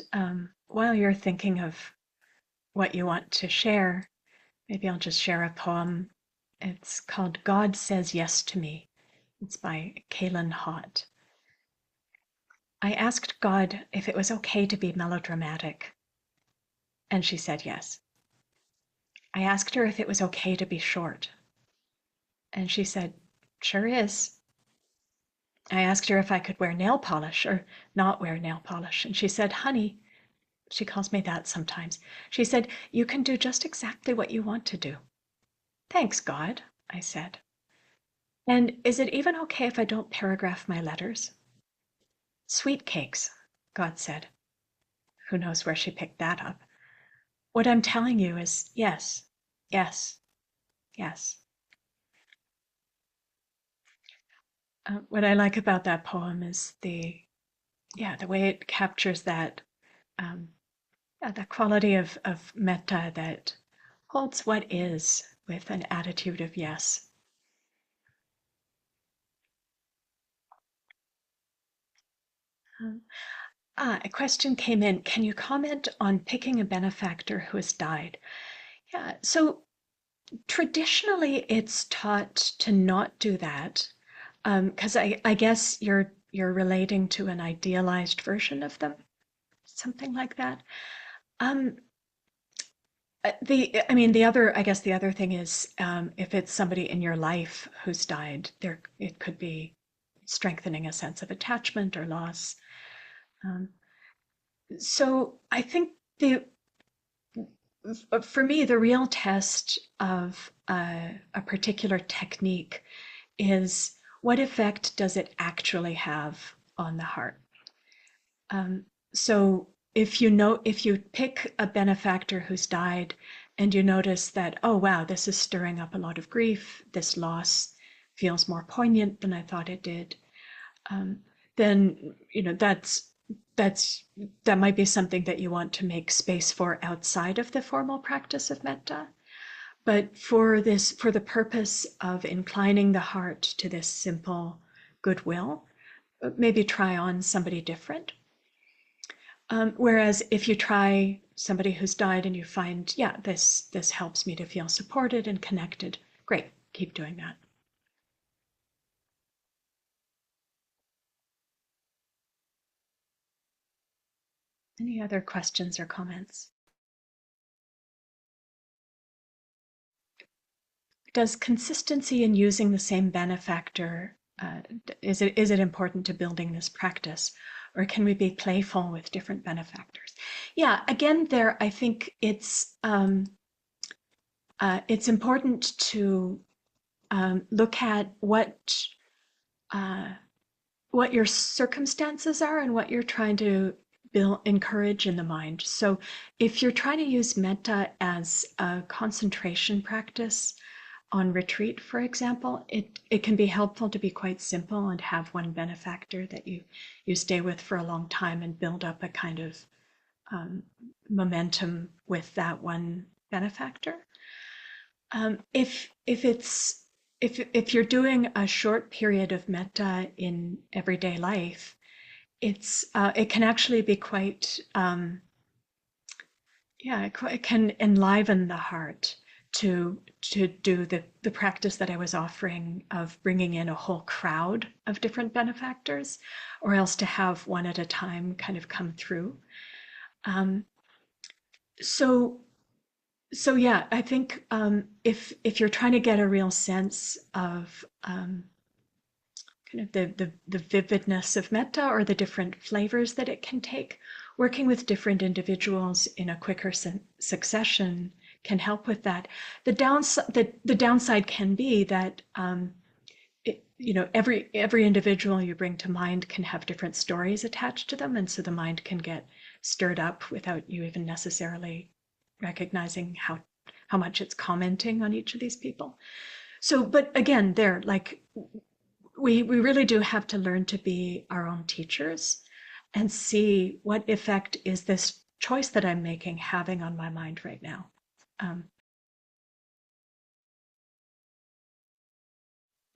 while you're thinking of what you want to share, maybe I'll just share a poem. It's called God Says Yes to Me. It's by Kaylin Hott. I asked God if it was okay to be melodramatic, and she said yes. I asked her if it was okay to be short, and she said, sure is. I asked her if I could wear nail polish or not wear nail polish, and she said, honey, she calls me that sometimes. She said, you can do just exactly what you want to do. Thanks, God, I said. And is it even okay if I don't paragraph my letters? Sweet cakes, God said. Who knows where she picked that up? What I'm telling you is yes, yes, yes. What I like about that poem is the way it captures that the quality of metta that holds what is with an attitude of yes. A question came in. Can you comment on picking a benefactor who has died? Yeah, so traditionally it's taught to not do that because I guess you're relating to an idealized version of them, something like that. The other thing is if it's somebody in your life who's died, it could be strengthening a sense of attachment or loss. So I think for me, the real test of a particular technique is what effect does it actually have on the heart? So if you pick a benefactor who's died and you notice that, oh wow, this is stirring up a lot of grief, this loss feels more poignant than I thought it did, then that might be something that you want to make space for outside of the formal practice of metta. But for the purpose of inclining the heart to this simple goodwill, maybe try on somebody different. Whereas if you try somebody who's died and you find, yeah, this helps me to feel supported and connected, great, keep doing that. Any other questions or comments? Does consistency in using the same benefactor, is it important to building this practice? Or can we be playful with different benefactors? Yeah, again, there, I think it's important to look at what your circumstances are and what you're trying to encourage in the mind. So if you're trying to use metta as a concentration practice on retreat, for example, it can be helpful to be quite simple and have one benefactor that you stay with for a long time and build up a kind of momentum with that one benefactor. If you're doing a short period of metta in everyday life, it can actually be quite it can enliven the heart to do the practice that I was offering of bringing in a whole crowd of different benefactors, or else to have one at a time kind of come through. So yeah, I think if you're trying to get a real sense of kind of the vividness of metta or the different flavors that it can take, working with different individuals in a quicker succession can help with that. The downside can be that every individual you bring to mind can have different stories attached to them, and so the mind can get stirred up without you even necessarily recognizing how much it's commenting on each of these people. So, but again, we really do have to learn to be our own teachers and see what effect is this choice that I'm making having on my mind right now.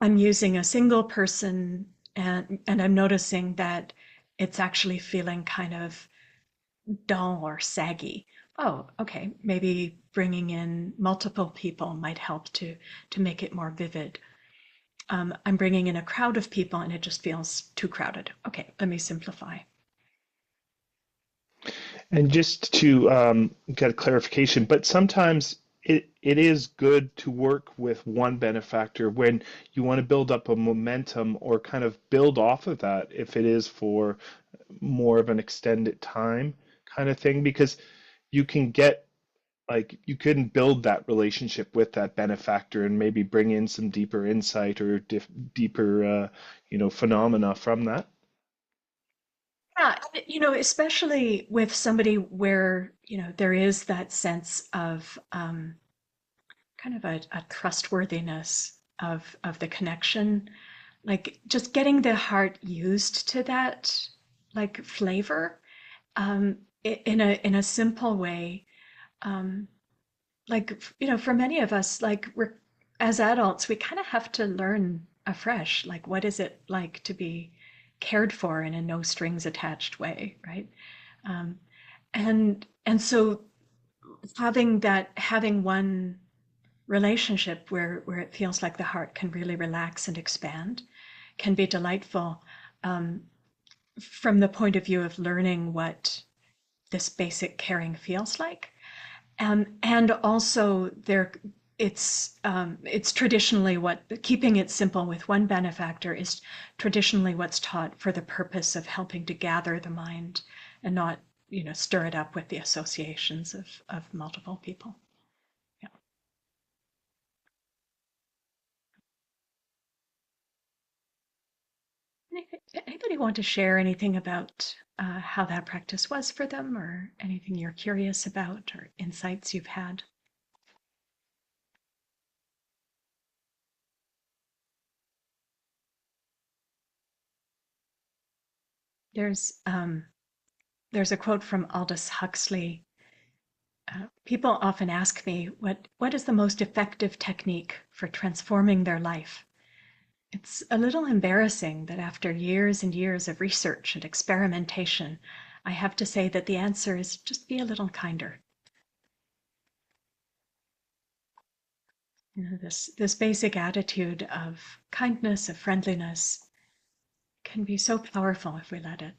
I'm using a single person, and I'm noticing that it's actually feeling kind of dull or saggy. Oh, okay, maybe bringing in multiple people might help to make it more vivid. I'm bringing in a crowd of people and it just feels too crowded. Okay, let me simplify. And just to get a clarification, but sometimes it is good to work with one benefactor when you want to build up a momentum or kind of build off of that if it is for more of an extended time kind of thing, because you can get like you couldn't build that relationship with that benefactor and maybe bring in some deeper insight or deeper phenomena from that. Yeah, especially with somebody where, there is that sense of kind of a trustworthiness of the connection, like just getting the heart used to that like flavor in a simple way. Um, like, for many of us, like we're as adults, we kind of have to learn afresh, like what is it like to be cared for in a no strings attached way, right? Um, and so having one relationship where it feels like the heart can really relax and expand can be delightful, um, from the point of view of learning what this basic caring feels like. And also it's traditionally what keeping it simple with one benefactor is traditionally what's taught for the purpose of helping to gather the mind and not stir it up with the associations of multiple people. Yeah. Anybody want to share anything about how that practice was for them, or anything you're curious about, or insights you've had? There's um, there's a quote from Aldous Huxley. People often ask me what is the most effective technique for transforming their life. It's a little embarrassing that after years and years of research and experimentation, I have to say that the answer is just be a little kinder. This basic attitude of kindness, of friendliness, can be so powerful if we let it.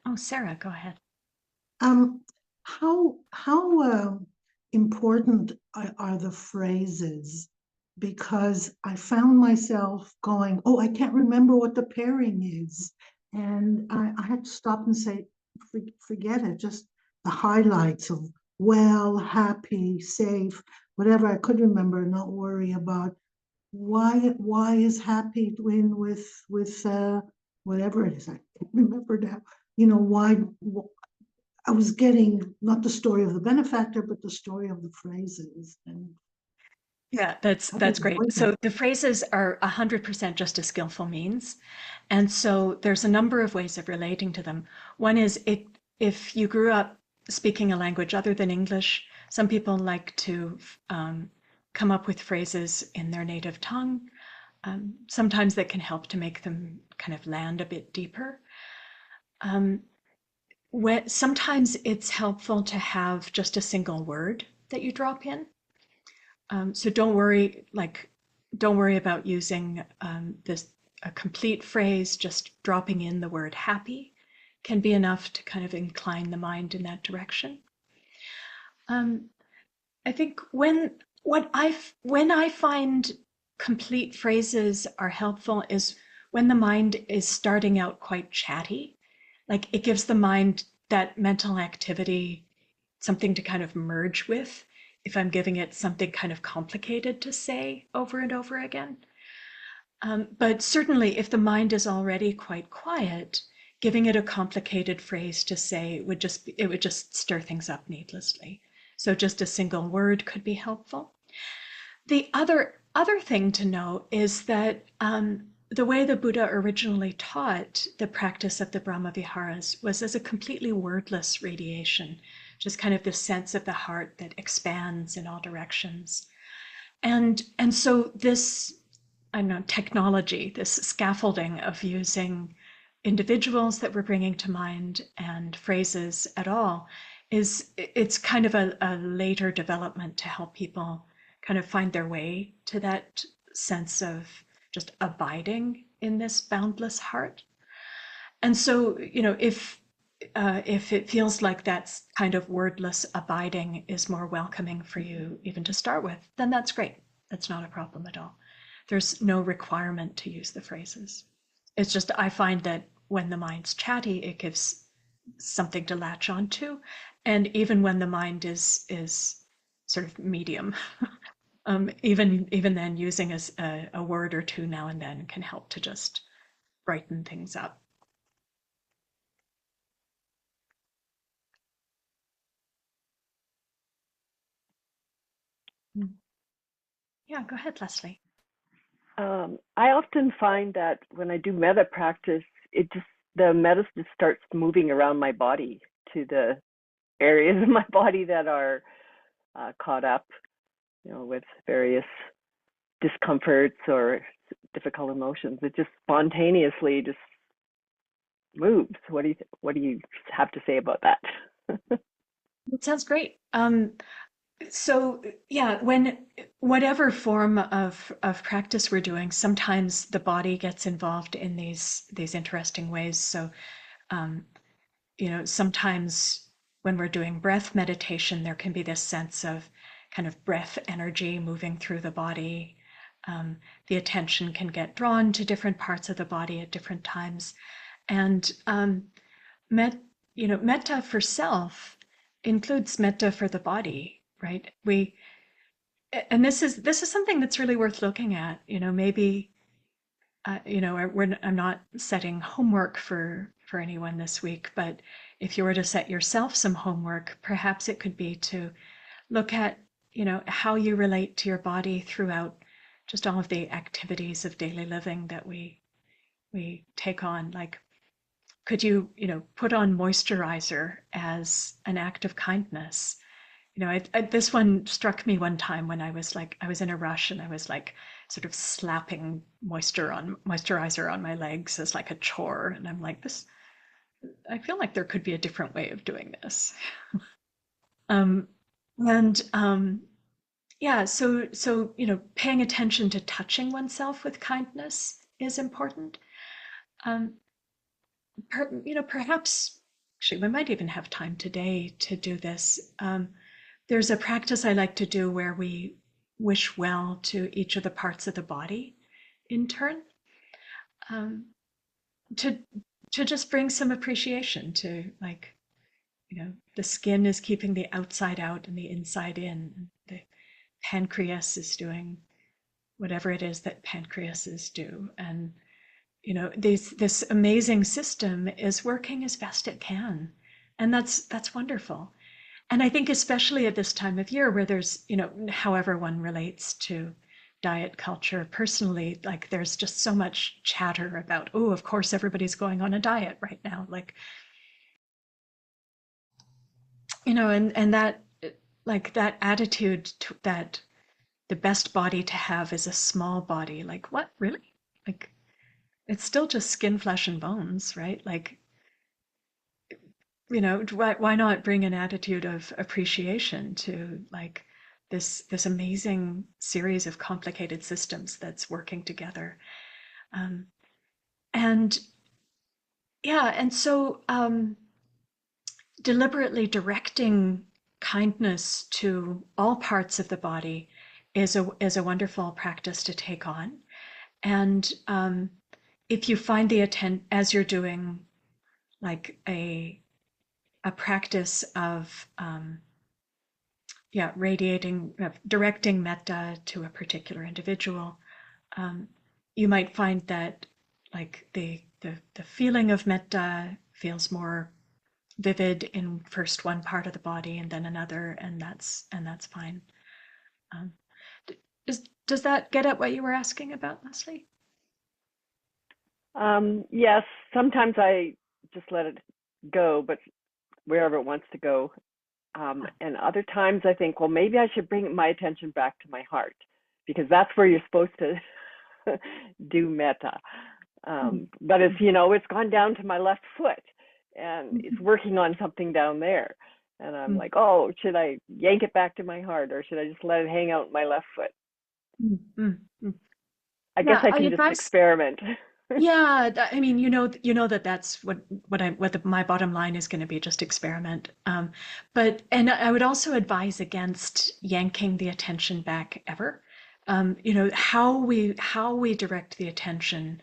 Oh, Sarah, go ahead. Um, how important are the phrases? Because I found myself going, oh, I can't remember what the pairing is, and I had to stop and say, forget it. Just the highlights of well, happy, safe, whatever I could remember. Not worry about why is happy twin with whatever it is. I can't remember now. Why I was getting not the story of the benefactor, but the story of the phrases. And Yeah, that's That is great. brilliant. So the phrases are 100% just a skillful means. And so there's a number of ways of relating to them. One is if you grew up speaking a language other than English, some people like to come up with phrases in their native tongue. Sometimes that can help to make them kind of land a bit deeper. Um, Sometimes it's helpful to have just a single word that you drop in. So don't worry about using this a complete phrase. Just dropping in the word happy can be enough to kind of incline the mind in that direction. Um, I think when I find complete phrases are helpful is when the mind is starting out quite chatty, like it gives the mind that mental activity, something to kind of merge with, if I'm giving it something kind of complicated to say over and over again. But certainly, if the mind is already quite quiet, giving it a complicated phrase to say it would just stir things up needlessly. So just a single word could be helpful. The other thing to know is that the way the Buddha originally taught the practice of the Brahmaviharas was as a completely wordless radiation, just kind of this sense of the heart that expands in all directions. And so this, I don't know, technology, this scaffolding of using individuals that we're bringing to mind and phrases at all it's kind of a later development to help people kind of find their way to that sense of just abiding in this boundless heart. And so, if it feels like that's kind of wordless abiding is more welcoming for you, even to start with, then that's great. That's not a problem at all. There's no requirement to use the phrases. It's just I find that when the mind's chatty, it gives something to latch onto, and even when the mind is sort of medium, even then, using a word or two now and then can help to just brighten things up. Mm. Yeah, go ahead, Leslie. I often find that when I do metta practice, the metta just starts moving around my body to the areas of my body that are caught up, with various discomforts or difficult emotions. It just spontaneously just moves. What do you have to say about that? It sounds great. So yeah, when whatever form of practice we're doing, sometimes the body gets involved in these interesting ways. So sometimes when we're doing breath meditation, there can be this sense of kind of breath energy moving through the body. The attention can get drawn to different parts of the body at different times, and metta for self includes metta for the body, right? And this is something that's really worth looking at. Maybe I'm not setting homework for anyone this week, but if you were to set yourself some homework, perhaps it could be to look at how you relate to your body throughout just all of the activities of daily living that we take on. Like, could you put on moisturizer as an act of kindness? This one struck me one time when I was in a rush and I was like sort of slapping moisturizer on my legs as like a chore, and I'm like, this, I feel like there could be a different way of doing this. um, and yeah, so paying attention to touching oneself with kindness is important. Um, Perhaps actually we might even have time today to do this. There's a practice I like to do where we wish well to each of the parts of the body in turn, um, to just bring some appreciation to, like, the skin is keeping the outside out and the inside in. The pancreas is doing whatever it is that pancreases do, and this amazing system is working as best it can, and that's wonderful. And I think especially at this time of year where there's, however one relates to diet culture personally, like there's just so much chatter about, oh, of course everybody's going on a diet right now. Like, and that, like that attitude that the best body to have is a small body. Like, what, really? Like, it's still just skin, flesh, and bones, right? Like, why not bring an attitude of appreciation to like this amazing series of complicated systems that's working together. And yeah, and so deliberately directing kindness to all parts of the body is a wonderful practice to take on. And if you find as you're doing like a practice of directing metta to a particular individual, you might find that like the feeling of metta feels more vivid in first one part of the body and then another, and that's fine. Um, does that get at what you were asking about, Leslie? Yes, sometimes I just let it go, but wherever it wants to go. And other times I think, well, maybe I should bring my attention back to my heart, because that's where you're supposed to do metta. But it's gone down to my left foot and it's working on something down there. And I'm like, oh, should I yank it back to my heart, or should I just let it hang out my left foot? I guess I can just experiment. Yeah, I mean, that's what my bottom line is going to be, just experiment. And I would also advise against yanking the attention back ever. How we direct the attention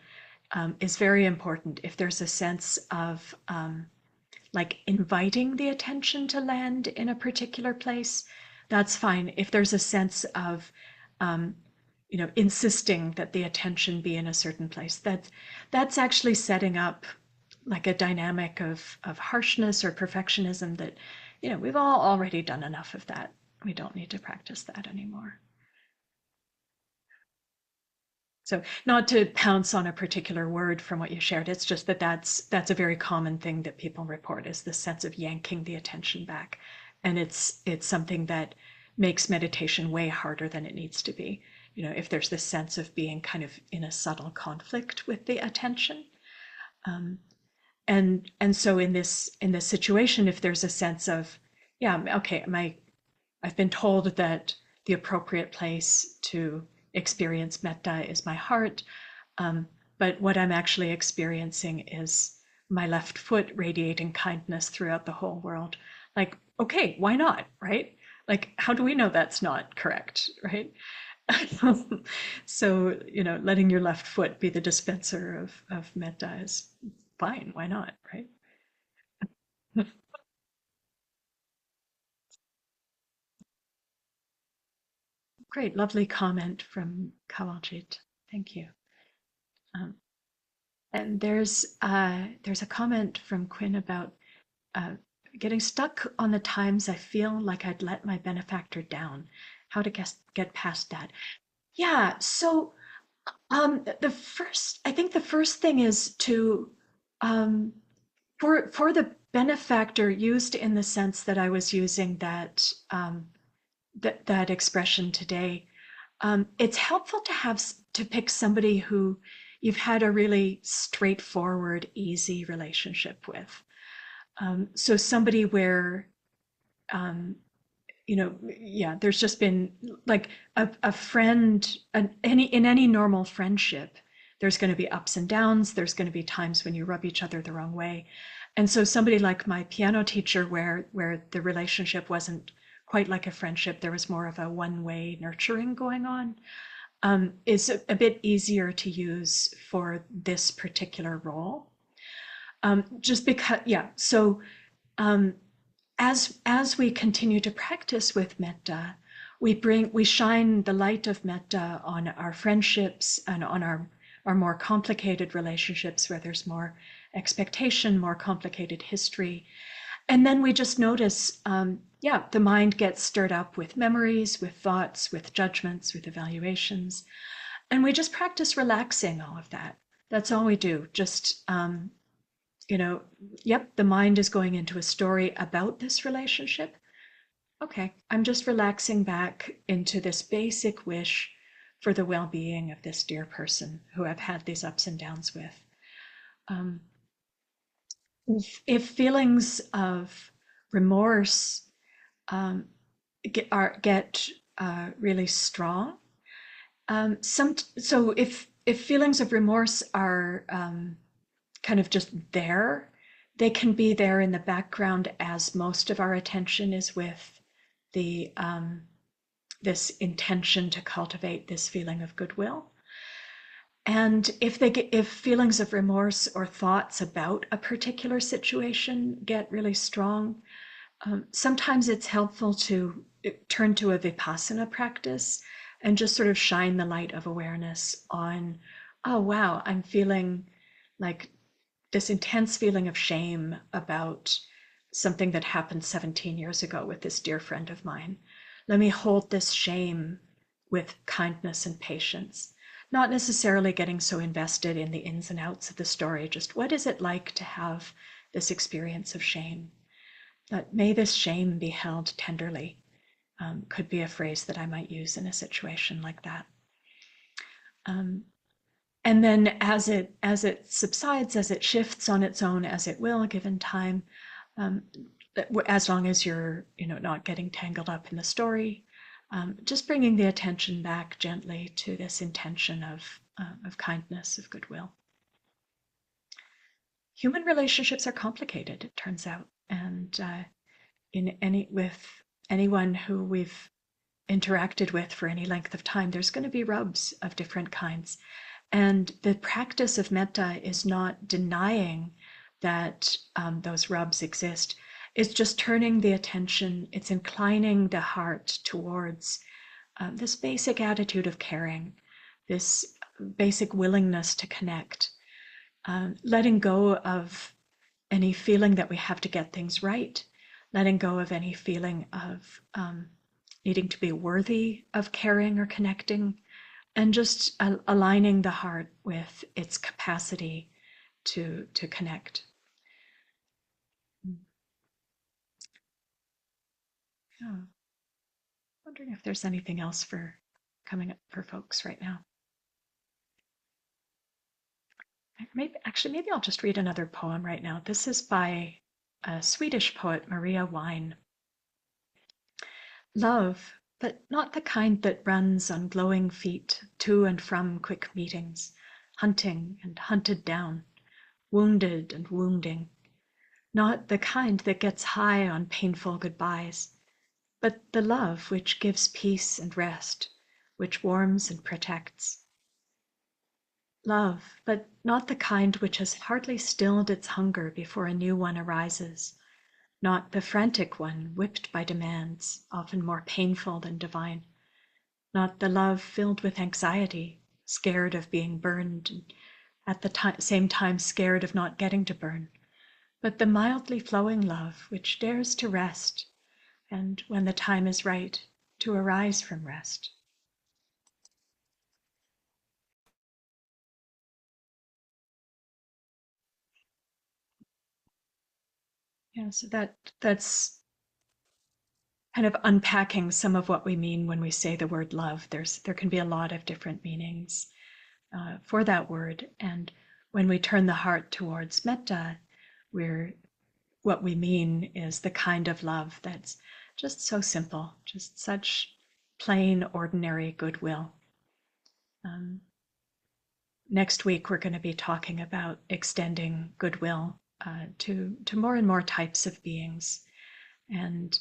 is very important. If there's a sense of like inviting the attention to land in a particular place, that's fine. If there's a sense of insisting that the attention be in a certain place, that's actually setting up like a dynamic of harshness or perfectionism that, we've all already done enough of that. We don't need to practice that anymore. So not to pounce on a particular word from what you shared, it's just that's a very common thing that people report, is this sense of yanking the attention back. And it's something that makes meditation way harder than it needs to be. If there's this sense of being kind of in a subtle conflict with the attention. And so in this situation, if there's a sense of, yeah, okay, I've been told that the appropriate place to experience metta is my heart, but what I'm actually experiencing is my left foot radiating kindness throughout the whole world. Like, okay, why not, right? Like, how do we know that's not correct, right? So, letting your left foot be the dispenser of metta is fine. Why not, right? Great, lovely comment from Kawaljit. Thank you. And there's a comment from Quinn about getting stuck on the times I feel like I'd let my benefactor down. How to get past that? Yeah. So I think the first thing is to for the benefactor, used in the sense that I was using that that expression today. It's helpful to pick somebody who you've had a really straightforward, easy relationship with. So somebody where, there's just been like a friend, in any normal friendship, there's going to be ups and downs. There's going to be times when you rub each other the wrong way. And so somebody like my piano teacher, where the relationship wasn't quite like a friendship, there was more of a one-way nurturing going on, is a bit easier to use for this particular role. Just because, yeah. So as we continue to practice with metta, we shine the light of metta on our friendships and on our more complicated relationships where there's more expectation, more complicated history. And then we just notice, yeah, the mind gets stirred up with memories, with thoughts, with judgments, with evaluations. And we just practice relaxing all of that. That's all we do. Just, yep, the mind is going into a story about this relationship. Okay, I'm just relaxing back into this basic wish for the well being of this dear person who I've had these ups and downs with. Um, if feelings of remorse get really strong, so if feelings of remorse are kind of just there, they can be there in the background as most of our attention is with the this intention to cultivate this feeling of goodwill. And if feelings of remorse or thoughts about a particular situation get really strong, sometimes it's helpful to turn to a vipassana practice and just sort of shine the light of awareness on, oh wow, I'm feeling like this intense feeling of shame about something that happened 17 years ago with this dear friend of mine. Let me hold this shame with kindness and patience, not necessarily getting so invested in the ins and outs of the story, just what is it like to have this experience of shame? But may this shame be held tenderly, could be a phrase that I might use in a situation like that. And then as it subsides, as it shifts on its own, as it will, given time, as long as you're not getting tangled up in the story, just bringing the attention back gently to this intention of kindness, of goodwill. Human relationships are complicated, it turns out, and with anyone who we've interacted with for any length of time, there's going to be rubs of different kinds. And the practice of metta is not denying that those rubs exist. It's just turning the attention, it's inclining the heart towards this basic attitude of caring, this basic willingness to connect, letting go of any feeling that we have to get things right, letting go of any feeling of needing to be worthy of caring or connecting, and just aligning the heart with its capacity to connect. Yeah. Wondering if there's anything else for coming up for folks right now. Maybe I'll just read another poem right now. This is by a Swedish poet, Maria Wine. Love, but not the kind that runs on glowing feet to and from quick meetings, hunting and hunted down, wounded and wounding. Not the kind that gets high on painful goodbyes, but the love which gives peace and rest, which warms and protects. Love, but not the kind which has hardly stilled its hunger before a new one arises, not the frantic one whipped by demands, often more painful than divine, not the love filled with anxiety, scared of being burned, and at the same time scared of not getting to burn, but the mildly flowing love which dares to rest, and when the time is right, to arise from rest. Yeah, so that's kind of unpacking some of what we mean when we say the word love. There can be a lot of different meanings for that word, and when we turn the heart towards metta, what we mean is the kind of love that's just so simple, just such plain, ordinary goodwill. Next week, we're going to be talking about extending goodwill to more and more types of beings. And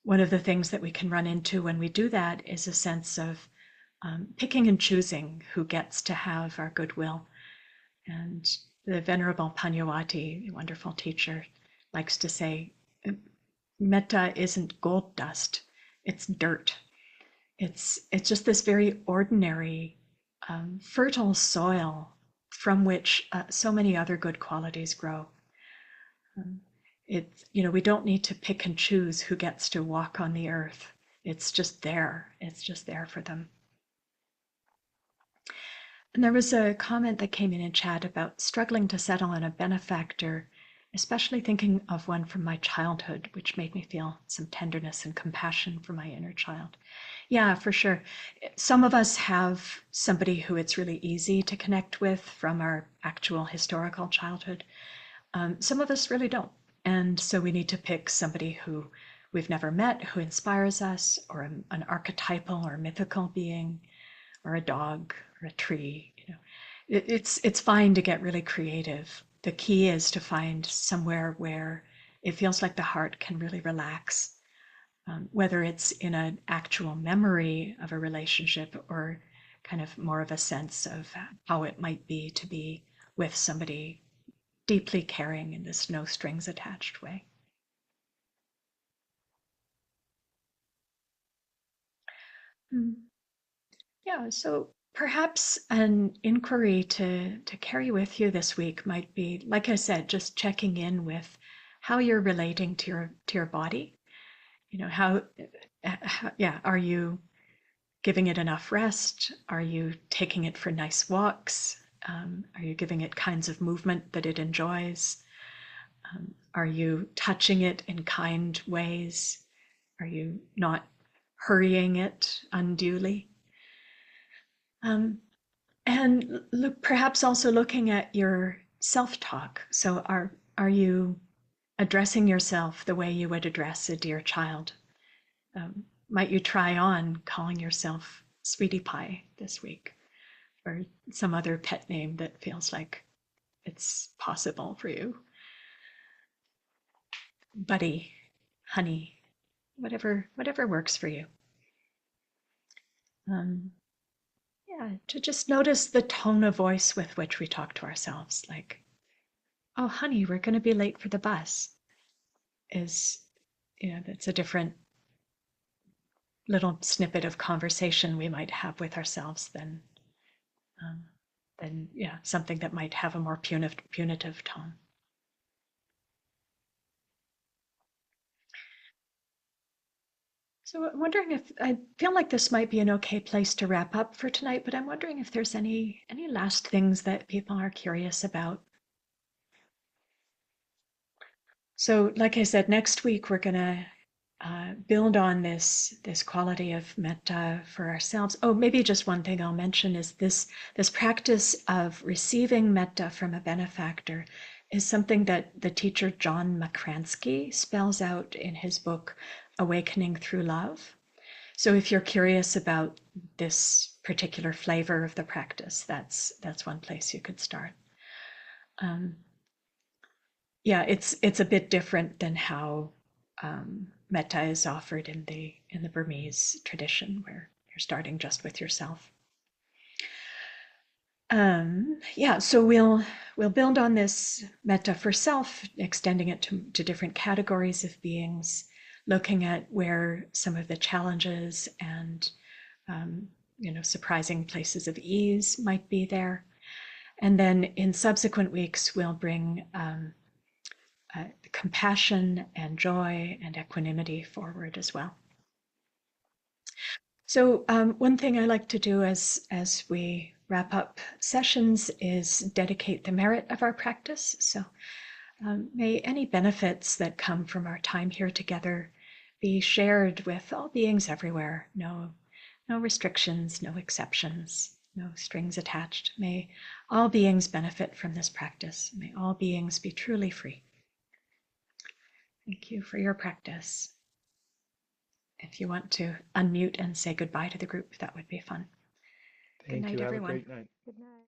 one of the things that we can run into when we do that is a sense of picking and choosing who gets to have our goodwill. And the Venerable Panyawati, a wonderful teacher, likes to say, metta isn't gold dust, it's dirt. It's just this very ordinary, fertile soil from which so many other good qualities grow. It's, you know, we don't need to pick and choose who gets to walk on the earth. It's just there. It's just there for them. And there was a comment that came in chat about struggling to settle on a benefactor, especially thinking of one from my childhood, which made me feel some tenderness and compassion for my inner child. Yeah, for sure. Some of us have somebody who it's really easy to connect with from our actual historical childhood. Some of us really don't. And so we need to pick somebody who we've never met, who inspires us, or an archetypal or mythical being, or a dog or a tree. You know, it's fine to get really creative. The key is to find somewhere where it feels like the heart can really relax, whether it's in an actual memory of a relationship or kind of more of a sense of how it might be to be with somebody deeply caring in this no strings attached way. Yeah, so perhaps an inquiry to carry with you this week might be, like I said, just checking in with how you're relating to your body. You know, yeah, are you giving it enough rest? Are you taking it for nice walks? Are you giving it kinds of movement that it enjoys? Are you touching it in kind ways? Are you not hurrying it unduly? And look, perhaps also looking at your self-talk. So are you addressing yourself the way you would address a dear child? Might you try on calling yourself Sweetie Pie this week, or some other pet name that feels like it's possible for you? Buddy, honey, whatever works for you. Yeah, to just notice the tone of voice with which we talk to ourselves, like, oh, honey, we're going to be late for the bus. Is, you know, that's a different little snippet of conversation we might have with ourselves than yeah, something that might have a more punitive tone. So I'm wondering if, I feel like this might be an okay place to wrap up for tonight, but I'm wondering if there's any last things that people are curious about. So, like I said, next week we're gonna build on this quality of metta for ourselves. Oh, maybe just one thing I'll mention is this practice of receiving metta from a benefactor is something that the teacher John Makransky spells out in his book Awakening Through Love. So if you're curious about this particular flavor of the practice, that's one place you could start. Yeah, it's a bit different than how metta is offered in the Burmese tradition, where you're starting just with yourself. Yeah, so we'll build on this metta for self, extending it to different categories of beings, looking at where some of the challenges and surprising places of ease might be there. And then in subsequent weeks, we'll bring compassion and joy and equanimity forward as well. So one thing I like to do as we wrap up sessions is dedicate the merit of our practice. So may any benefits that come from our time here together be shared with all beings everywhere. No restrictions, no exceptions, no strings attached. May all beings benefit from this practice. May all beings be truly free. Thank you for your practice. If you want to unmute and say goodbye to the group, that would be fun. Good Thank night, you. Have a everyone. great night. Good night.